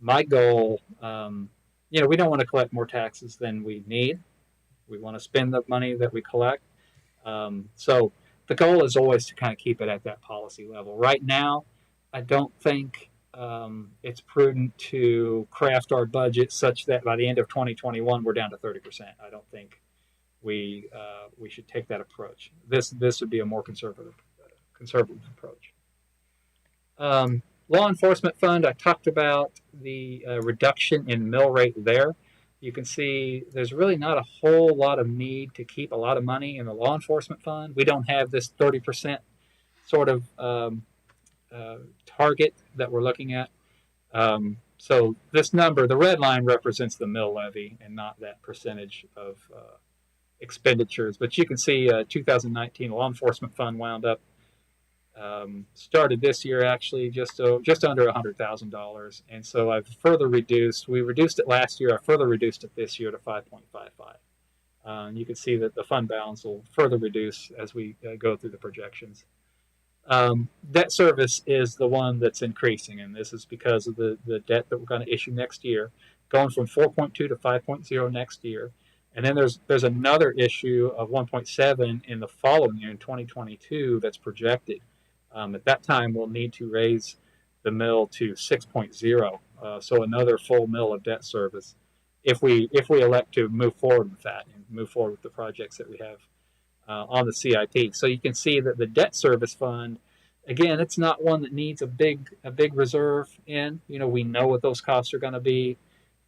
My goal, we don't want to collect more taxes than we need. We want to spend the money that we collect. So the goal is always to kind of keep it at that policy level. Right now, I don't think it's prudent to craft our budget such that by the end of 2021 we're down to 30%. I don't think we should take that approach. This would be a more conservative approach. Law enforcement fund, I talked about the reduction in mill rate there. You can see there's really not a whole lot of need to keep a lot of money in the law enforcement fund. We don't have this 30% sort of target that we're looking at. So this number, the red line, represents the mill levy and not that percentage of expenditures. But you can see 2019 law enforcement fund wound up, started this year actually just under $100,000. And so I've further reduced. We reduced it last year. I further reduced it this year to 5.55. You can see that the fund balance will further reduce as we go through the projections. Debt service is the one that's increasing, and this is because of the debt that we're going to issue next year, going from 4.2 to 5.0 next year. And then there's another issue of 1.7 in the following year, in 2022, that's projected. At that time, we'll need to raise the mill to 6.0, so another full mill of debt service, if we elect to move forward with that and move forward with the projects that we have on the CIP. So you can see that the debt service fund, again, it's not one that needs a big reserve in. We know what those costs are going to be.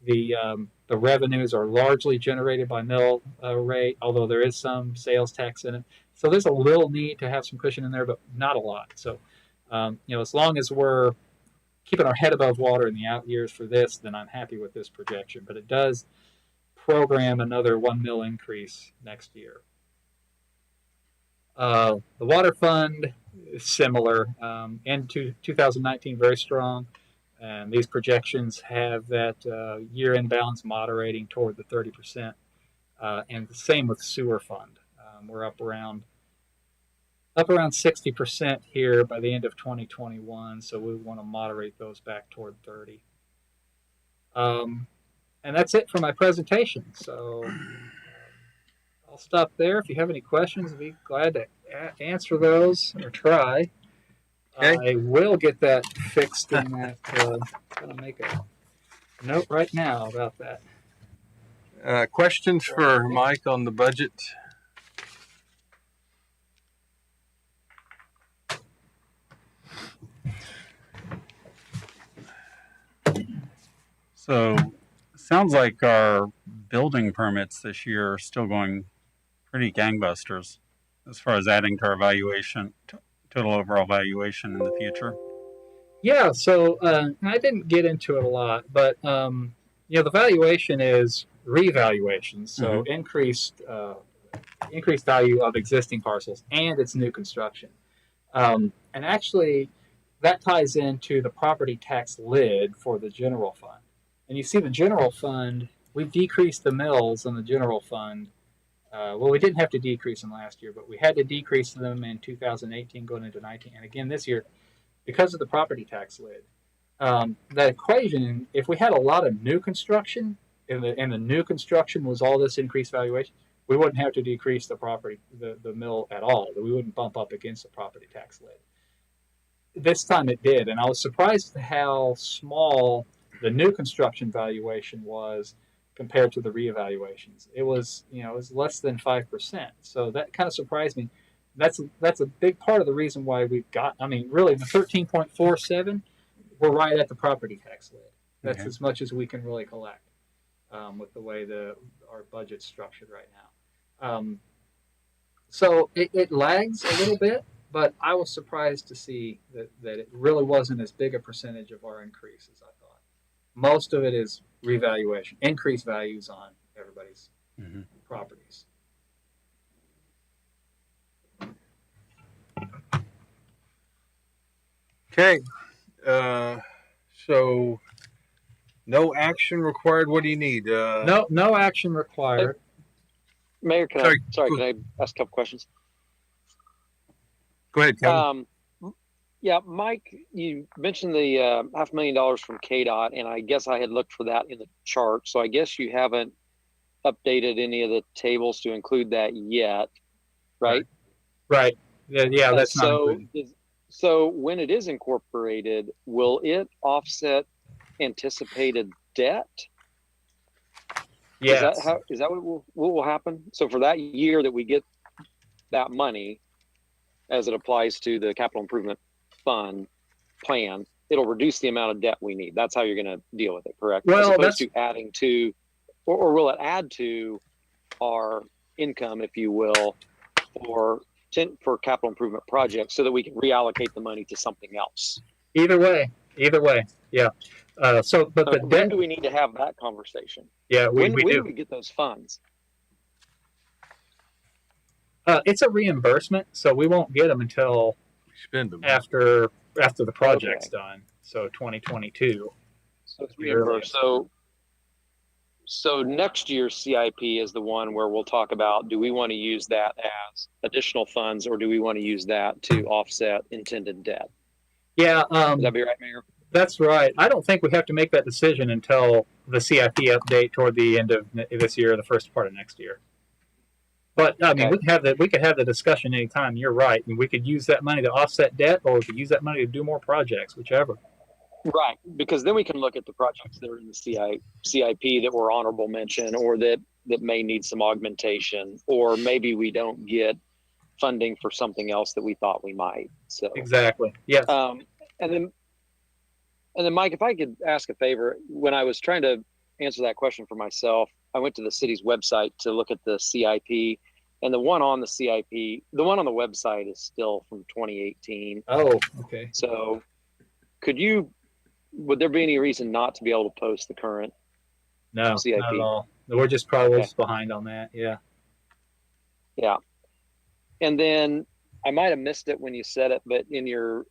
The revenues are largely generated by mill rate, although there is some sales tax in it. So there's a little need to have some cushion in there, but not a lot. So, as long as we're keeping our head above water in the out years for this, then I'm happy with this projection. But it does program another 1 mil increase next year. The water fund is similar. Into 2019, very strong. And these projections have that year-end balance moderating toward the 30%. And the same with sewer fund. We're up around 60% here by the end of 2021. So we want to moderate those back toward 30. And that's it for my presentation. So I'll stop there. If you have any questions, I'd be glad to answer those or try. Okay. I will get that fixed in that. I'm going to make a note right now about that. Questions for Mike on the budget? So, sounds like our building permits this year are still going pretty gangbusters as far as adding to our valuation, total overall valuation in the future. Yeah, so I didn't get into it a lot, but the valuation is revaluation, so increased value of existing parcels, and it's new construction. And actually, that ties into the property tax lid for the general fund. And you see the general fund, we've decreased the mills on the general fund. We didn't have to decrease them last year, but we had to decrease them in 2018 going into 19. And again, this year, because of the property tax lid. That equation, if we had a lot of new construction, and the new construction was all this increased valuation, we wouldn't have to decrease the property, the mill at all. We wouldn't bump up against the property tax lid. This time it did, and I was surprised at how small the new construction valuation was compared to the reevaluations. It was, it was less than 5%. So that kind of surprised me. That's a big part of the reason why we've got. I mean, really, the 13.47, we're right at the property tax lid. That's as much as we can really collect with the way our budget's structured right now. So it lags a little bit, but I was surprised to see that it really wasn't as big a percentage of our increase as I thought. Most of it is revaluation, increased values on everybody's properties. Okay. So no action required. What do you need? No action required. Mayor, can I ask a couple questions? Go ahead, Kevin. Yeah, Mike, you mentioned the $500,000 from KDOT, and I guess I had looked for that in the chart. So I guess you haven't updated any of the tables to include that yet, right? Right. Yeah, that's not included. So when it is incorporated, will it offset anticipated debt? Yes. Is that what will happen? So for that year that we get that money, as it applies to the capital improvement fund plan, it'll reduce the amount of debt we need. That's how you're going to deal with it, correct? Well, as opposed to adding to, or will it add to our income, if you will, for capital improvement projects, so that we can reallocate the money to something else? Either way, yeah. When do we need to have that conversation? Yeah, when do we get those funds? It's a reimbursement, so we won't get them until spend them after the project's done. So 2022. So it's reimbursed. So next year's CIP is the one where we'll talk about, do we want to use that as additional funds, or do we want to use that to offset intended debt? Yeah. Would that be right, Mayor? That's right. I don't think we have to make that decision until the CIP update toward the end of this year, or the first part of next year. But I mean, we could have the discussion anytime. You're right. And we could use that money to offset debt, or we could use that money to do more projects, whichever. Right, because then we can look at the projects that are in the CIP that were honorable mention, or that may need some augmentation, or maybe we don't get funding for something else that we thought we might. So exactly, yes. And then, Mike, if I could ask a favor, when I was trying to answer that question for myself, I went to the city's website to look at the CIP, and the one on the CIP, the one on the website is still from 2018. Oh, okay. So would there be any reason not to be able to post the current CIP? Not at all. We're just probably behind on that. Yeah. Yeah. And then I might have missed it when you said it, but in your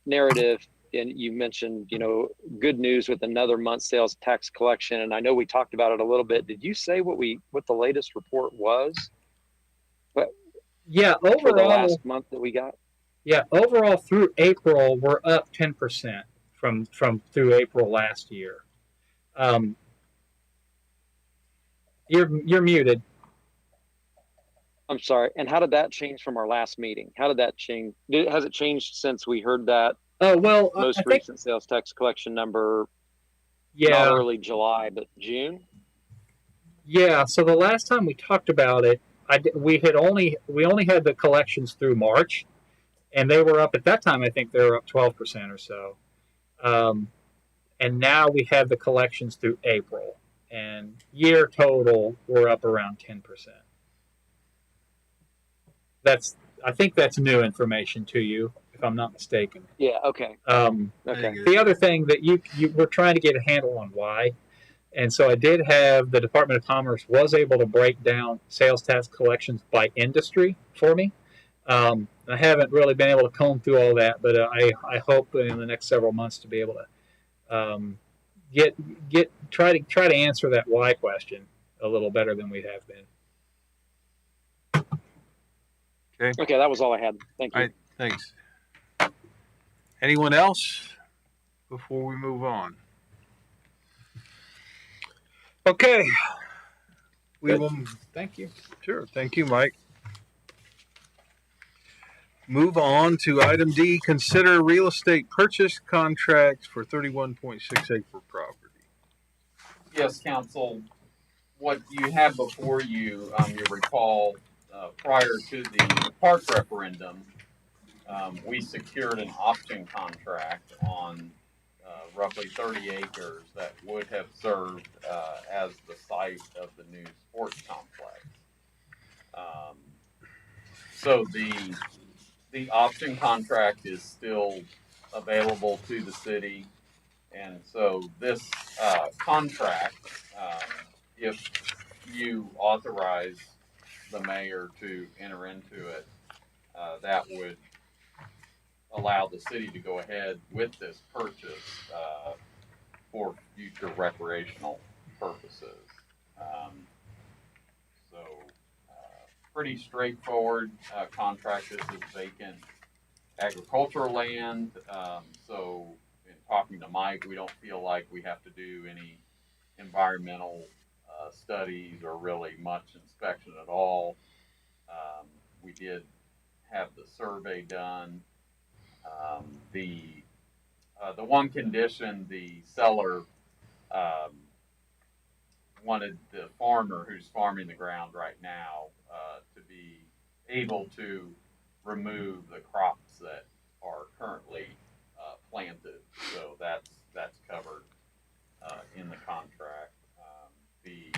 narrative, and you mentioned, good news with another month's sales tax collection. And I know we talked about it a little bit. Did you say what the latest report was? Yeah, overall, for the last month that we got. Yeah, overall through April, we're up 10% from through April last year. You're muted. I'm sorry. And how did that change from our last meeting? How did that change? Has it changed since we heard that? Oh, well, most recent sales tax collection number? Yeah, not early July, but June. Yeah. So the last time we talked about it, we only had the collections through March, and they were up at that time. I think they were up 12% or so. And now we have the collections through April, and year total we're up around 10%. I think that's new information to you, if I'm not mistaken. Yeah. Okay. Okay. The other thing that you were trying to get a handle on why, and so I did have the Department of Commerce was able to break down sales tax collections by industry for me. I haven't really been able to comb through all that, but I hope in the next several months to be able to try to answer that why question a little better than we have been. Okay, that was all I had. Thank you. All right, thanks. Anyone else before we move on? Okay. We Good. will. Thank you. Sure. Thank you, Mike. Move on to item D. Consider real estate purchase contracts for 31.6 acre property. Yes, council. What you have before you, you recall, prior to the park referendum, we secured an option contract on roughly 30 acres that would have served as the site of the new sports complex. Um, so the option contract is still available to the city, and so this contract, if you authorize the mayor to enter into it, that would allow the city to go ahead with this purchase for future recreational purposes. Um, so, pretty straightforward contract. This is vacant agricultural land. So, in talking to Mike, we don't feel like we have to do any environmental studies or really much inspection at all. We did have the survey done. The one condition the seller wanted the farmer who's farming the ground right now to be able to remove the crops that are currently planted. So that's covered in the contract. The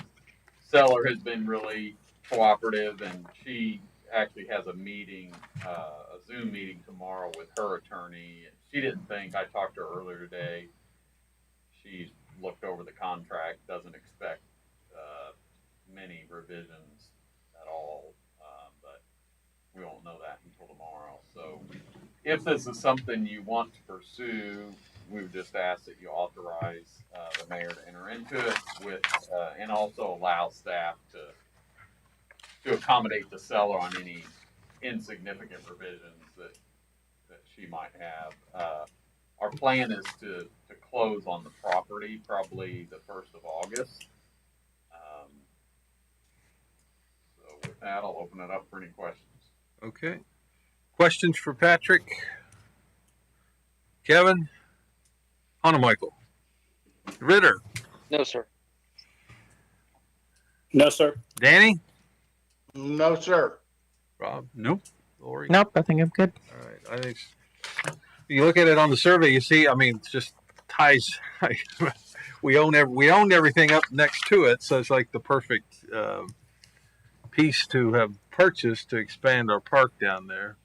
seller has been really cooperative, and she actually has a meeting, a Zoom meeting tomorrow with her attorney. She didn't think, I talked to her earlier today. She's looked over the contract, doesn't expect many revisions at all, but we won't know that until tomorrow. So if this is something you want to pursue, we would just ask that you authorize the mayor to enter into it with, and also allow staff to accommodate the seller on any insignificant revisions that she might have. Our plan is to close on the property probably the 1st of August. So with that, I'll open it up for any questions. Okay. Questions for Patrick? Kevin? Hannah Michael? Ritter? No, sir. No, sir. Danny? No, sir. Rob? Nope. Lori? Nope, I think I'm good. All right. I think you look at it on the survey, you see, I mean, it's just ties. we own everything up next to it, so it's like the perfect piece to have purchased to expand our park down there.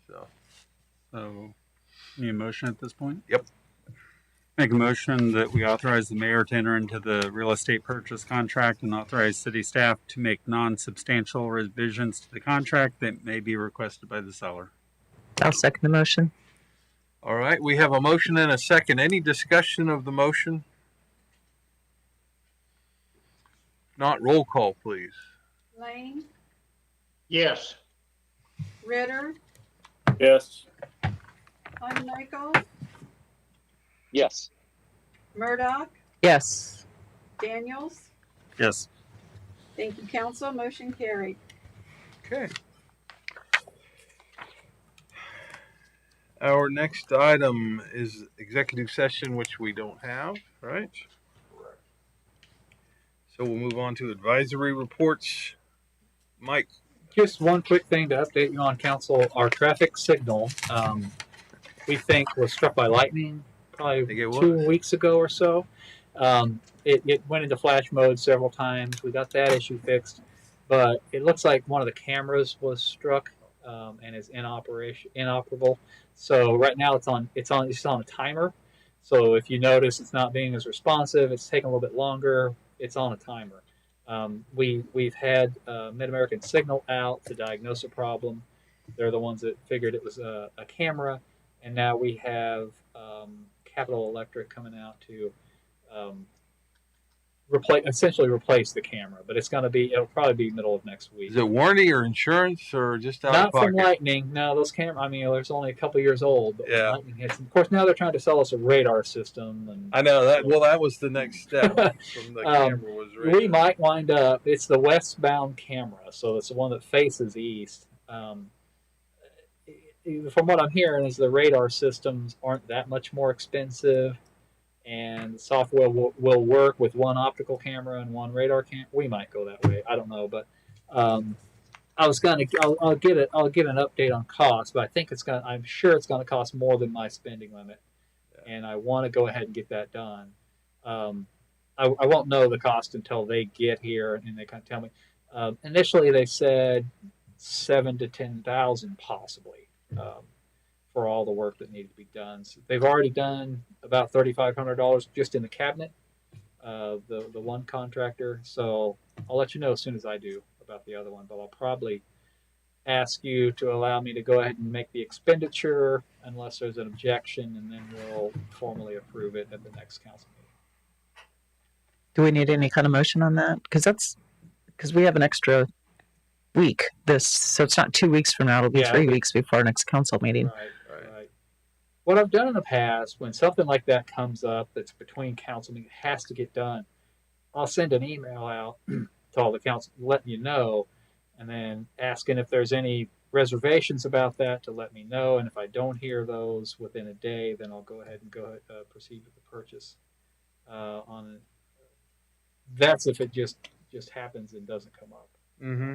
So, need a motion at this point? Yep. Make a motion that we authorize the mayor to enter into the real estate purchase contract and authorize city staff to make non-substantial revisions to the contract that may be requested by the seller. I'll second the motion. All right, we have a motion and a second. Any discussion of the motion? Not roll call, please. Lane, Yes. Ritter, Yes. Michael, Yes. Murdoch, Yes. Daniels. Yes. Thank you, council. Motion carried. Okay. Our next item is executive session, which we don't have, right? Correct. So we'll move on to advisory reports. Mike. Just one quick thing to update you on, council. Our traffic signal, we think, was struck by lightning probably Think it was. 2 weeks ago or so. It went into flash mode several times. We got that issue fixed, but it looks like one of the cameras was struck and is inoperable. So right now it's on a timer. So if you notice it's not being as responsive, it's taking a little bit longer. It's on a timer. We've had Mid-American Signal out to diagnose a problem. They're the ones that figured it was a camera, and now we have Capital Electric coming out to essentially replace the camera, but it'll probably be middle of next week. Is it warranty or insurance or just out of Not pocket? from Lightning. No, those cameras. I mean, there's only a couple years old. But Yeah. Lightning hits them. Of course, now they're trying to sell us a radar system. And I know that. Well, that was the next step. From the camera was radar. We might wind up. It's the westbound camera, so it's the one that faces east. From what I'm hearing, is the radar systems aren't that much more expensive, and the software will work with one optical camera and one radar camera. We might go that way. I don't know, but I'll get an update on cost, but I think I'm sure it's gonna cost more than my spending limit, and I want to go ahead and get that done. I won't know the cost until they get here and they kind of tell me. Initially, they said $7,000 to $10,000 possibly for all the work that needed to be done. So they've already done about $3,500 just in the cabinet, the one contractor. So I'll let you know as soon as I do about the other one, but I'll probably ask you to allow me to go ahead and make the expenditure unless there's an objection, and then we'll formally approve it at the next council meeting. Do we need any kind of motion on that? Because we have an extra week. So it's not 2 weeks from now. It'll be 3 weeks before our next council meeting. Right. What I've done in the past, when something like that comes up that's between council meetings, has to get done, I'll send an email out to all the council, letting you know, and then asking if there's any reservations about that to let me know. And if I don't hear those within a day, then I'll go ahead and proceed with the purchase. That's if it just happens and doesn't come up. Mm-hmm.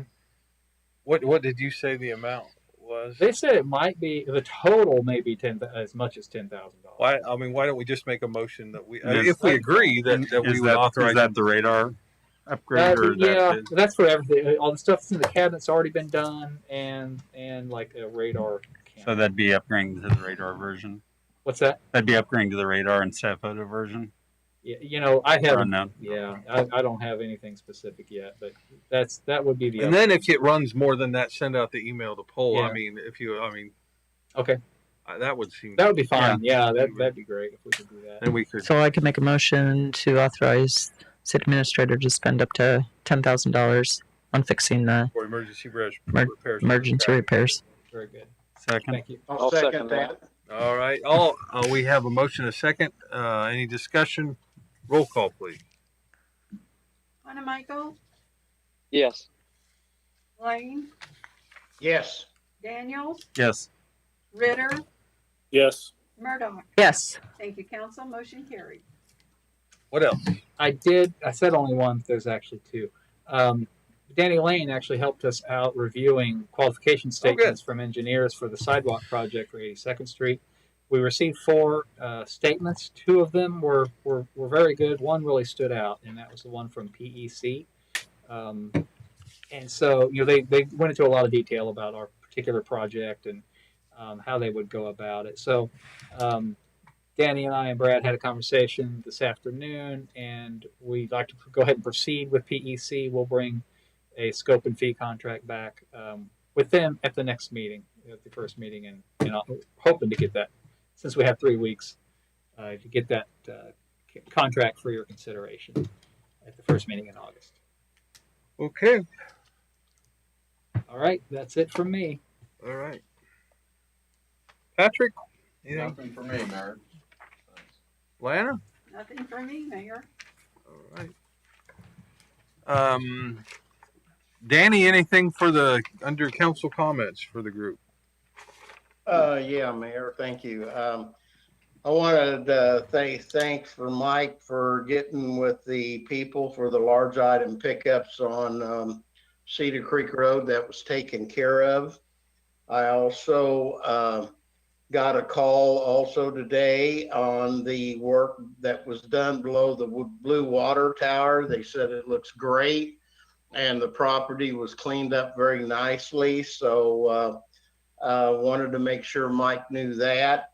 What did you say the amount was? They said it might be the total, may be as much as $10,000. Why? I mean, why don't we just make a motion that if we agree that we would authorize? Is that the radar upgrade? That's for everything. All the stuff that's in the cabinet's already been done, and like a radar camera. So that'd be upgrading to the radar version. What's that? That'd be upgrading to the radar instead of photo version. Yeah, I haven't. Unknown. Yeah, I don't have anything specific yet, but that would be the. And then if it runs more than that, send out the email to poll. Yeah. Okay. That would seem. That would be fine. Yeah, that'd be great if we could do that. And we could. So I can make a motion to authorize city administrator to spend up to $10,000 on fixing the For emergency repairs. emergency repairs. Very good. Second. Thank you. I'll second that. All right. We have a motion, a second. Any discussion? Roll call, please. Michael, Yes. Lane, Yes. Daniels, Yes. Ritter, Yes. Murdoch. Yes. Thank you, council. Motion carried. What else? I said only one. There's actually two. Danny Lane actually helped us out reviewing qualification statements from engineers for the sidewalk project for 82nd Street. We received 4 statements. 2 of them were very good. One really stood out, and that was the one from PEC. And so, they went into a lot of detail about our particular project and how they would go about it. So, Danny and I and Brad had a conversation this afternoon, and we'd like to go ahead and proceed with PEC. We'll bring a scope and fee contract back with them at the next meeting, at the first meeting, and I'm hoping to get that, since we have 3 weeks, to get that contract for your consideration at the first meeting in August. Okay. All right, that's it from me. All right. Patrick? Anything? Nothing for me, Mayor. Lana? Nothing for me, Mayor. All right. Danny, anything under council comments for the group? Yeah, Mayor, thank you. I wanted to say thanks for Mike for getting with the people for the large item pickups on Cedar Creek Road. That was taken care of. I also got a call also today on the work that was done below the Blue Water Tower. They said it looks great and the property was cleaned up very nicely. So wanted to make sure Mike knew that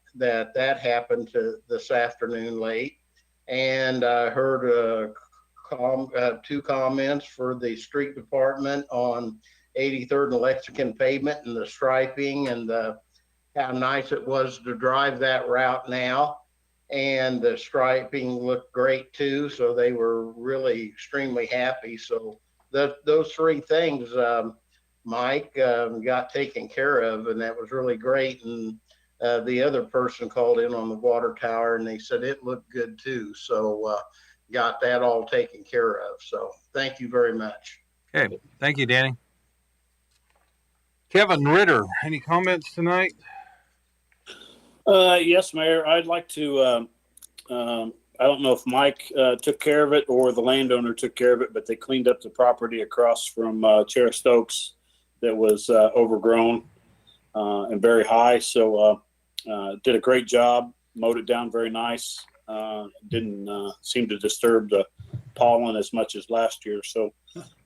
happened this afternoon late. And I heard 2 comments for the street department on 83rd and Lexington pavement and the striping and how nice it was to drive that route now. and the striping looked great too. So they were really extremely happy. So those three things, Mike, got taken care of, and that was really great. And the other person called in on the water tower, and they said it looked good too. So got that all taken care of. So thank you very much. Okay, thank you, Danny. Kevin Ritter, any comments tonight? Yes, Mayor. I'd like to. I don't know if Mike took care of it or the landowner took care of it, but they cleaned up the property across from Chair Stokes that was overgrown and very high. So did a great job. Mowed it down very nice. Didn't seem to disturb the pollen as much as last year. So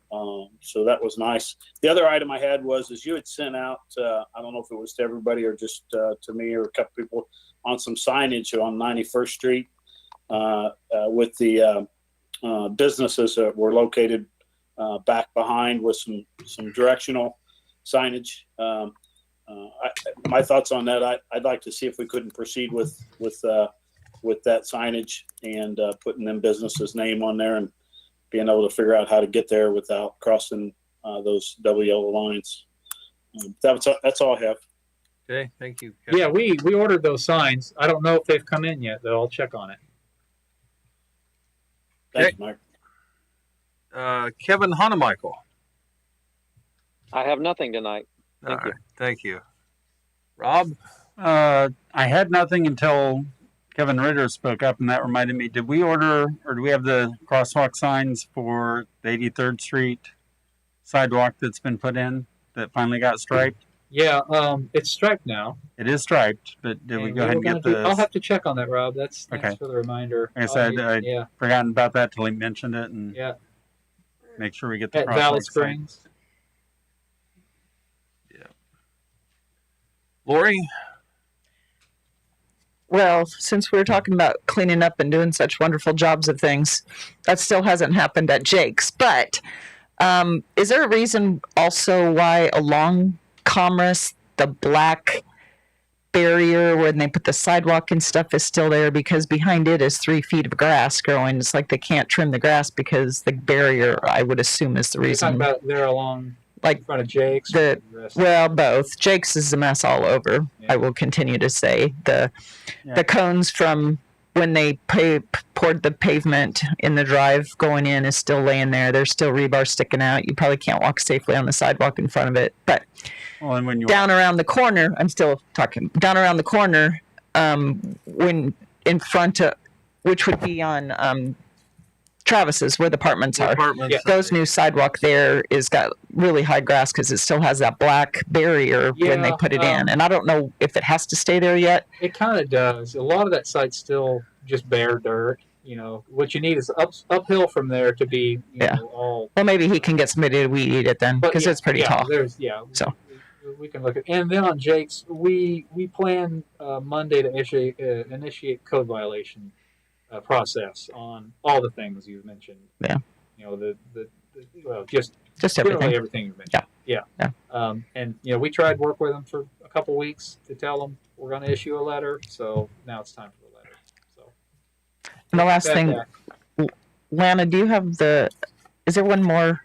that was nice. The other item I had was you had sent out, I don't know if it was to everybody or just to me or a couple people, on some signage on 91st Street with the businesses that were located back behind with some directional signage. My thoughts on that, I'd like to see if we couldn't proceed with that signage and putting them businesses' name on there and being able to figure out how to get there without crossing those double yellow lines. That's all I have. Okay, thank you, Kevin. Yeah, we ordered those signs. I don't know if they've come in yet, though. I'll check on it. Thank you, Mike. Kevin Honemichael. I have nothing tonight. All right, thank you. Rob? I had nothing until Kevin Ritter spoke up, and that reminded me, did we order, or do we have the crosswalk signs for the 83rd Street sidewalk that's been put in that finally got striped? Yeah, it's striped now. It is striped, but did we go ahead and get the... I'll have to check on that, Rob. Thanks okay for the reminder. Like I said, I'd forgotten about that till he mentioned it, and make sure we get the at crosswalk Valley Springs. signs. Yeah. Lori? Well, since we were talking about cleaning up and doing such wonderful jobs of things, that still hasn't happened at Jake's. But is there a reason also why along Commerce, the black barrier when they put the sidewalk and stuff is still there? Because behind it is 3 feet of grass growing. It's like they can't trim the grass because the barrier, I would assume, is the reason. You're talking about there along like in front of Jake's? Well, both. Jake's is a mess all over. Yeah. I will continue to say the cones from when they poured the pavement in the drive going in is still laying there. There's still rebar sticking out. You probably can't walk safely on the sidewalk in front of it. But and when you down around the corner, I'm still talking. Down around the corner, when in front of, which would be on Travis's, where the apartments are. Those new sidewalk there is got really high grass because it still has that black barrier when they put it in. And I don't know if it has to stay there yet. It kind of does. A lot of that site's still just bare dirt. You know, what you need is uphill from there to be, you know, all. Well, maybe he can get somebody to weed eat it then, because it's pretty tall. So we can look at, and then on Jake's, we plan Monday to initiate code violation process on all the things you've mentioned. Yeah. You know, well, just everything. Everything you've mentioned. Yeah. And you know, we tried to work with them for a couple of weeks to tell them we're going to issue a letter. So now it's time for the letter. So. And the last thing, Lana, do you have is there one more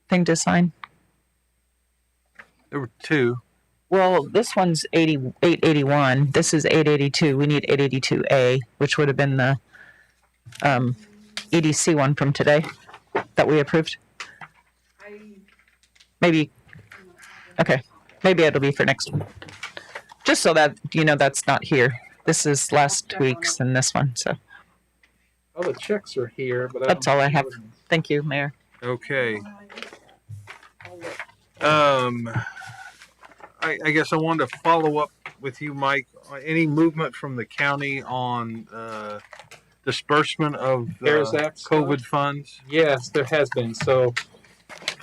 thing to sign? There were two. Well, this one's 881. This is 882. We need 882A, which would have been the EDC one from today that we approved. Maybe. Okay. Maybe it'll be for next one. Just so that, you know, that's not here. This is last week's and this one. So. Oh, the checks are here, but that's all I have. Thank you, Mayor. Okay. I guess I wanted to follow up with you, Mike. Any movement from the county on disbursement of COVID funds? Yes, there has been. So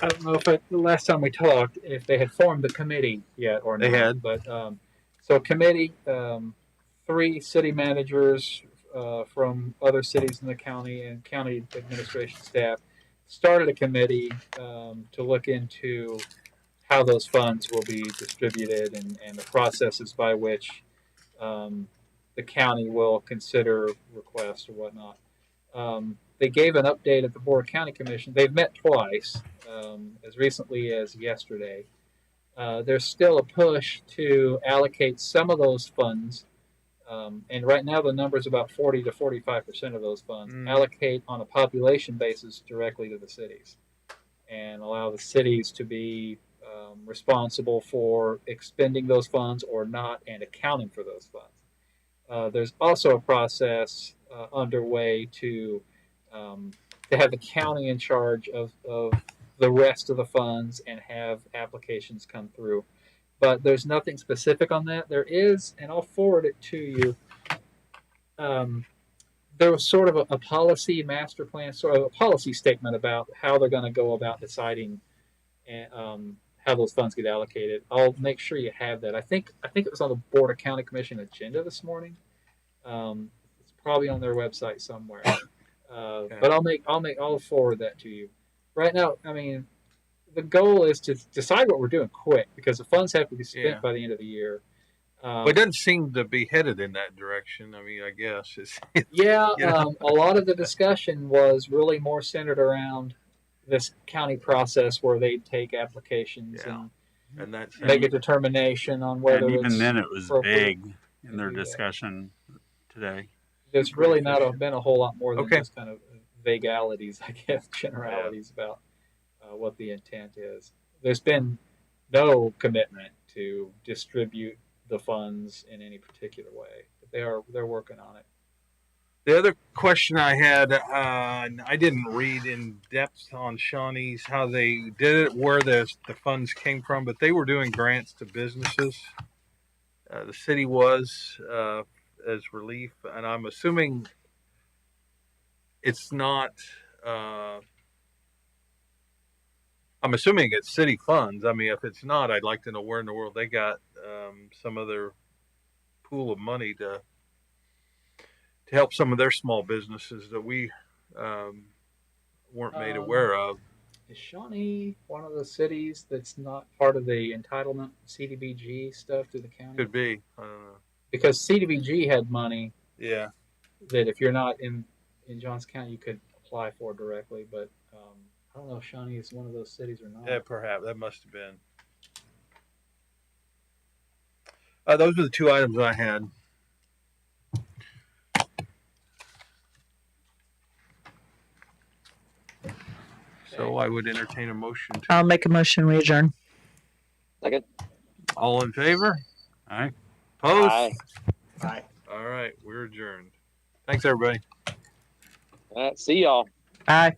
I don't know if the last time we talked, if they had formed the committee yet or not. They had. But so committee, 3 city managers from other cities in the county and county administration staff started a committee to look into how those funds will be distributed and the processes by which the county will consider requests or whatnot. They gave an update at the Board County Commission. They've met twice, as recently as yesterday. There's still a push to allocate some of those funds, and right now the number is about 40 to 45% of those funds allocate on a population basis directly to the cities, and allow the cities to be responsible for expending those funds or not, and accounting for those funds. There's also a process underway to have the county in charge of the rest of the funds and have applications come through. But there's nothing specific on that. There is, and I'll forward it to you. There was sort of a policy master plan, sort of a policy statement about how they're going to go about deciding how those funds get allocated. I'll make sure you have that. I think it was on the Board of County Commission agenda this morning. It's probably on their website somewhere. Okay. But I'll forward that to you. Right now, I mean, the goal is to decide what we're doing quick, because the funds have to be spent by the end of the year. But it doesn't seem to be headed in that direction. I mean, I guess it's a lot of the discussion was really more centered around this county process where they take applications and that's make a determination on whether. And even then, it was big in their Yeah. discussion today. There's really not been a whole lot more than just kind of vagalities, I guess, generalities about what the intent is. There's been no commitment to distribute the funds in any particular way, but they're working on it. The other question I had, I didn't read in depth on Shawnee's how they did it, where the funds came from, but they were doing grants to businesses. The city was as relief, and I'm assuming it's not. I'm assuming it's city funds. I mean, if it's not, I'd like to know where in the world they got some other pool of money to help some of their small businesses that we weren't made aware of. Is Shawnee one of the cities that's not part of the entitlement CDBG stuff to the county? Could be. I don't know. Because CDBG had money Yeah. that if you're not in Johns County, you could apply for directly, but I don't know if Shawnee is one of those cities or not. Yeah, perhaps. That must have been. Those are the two items I had. So I would entertain a motion to. I'll make a motion. We adjourn. Second. All in favor? Aye. Opposed? Aye. Aye. All right, we're adjourned. Thanks, everybody. See y'all. Aye.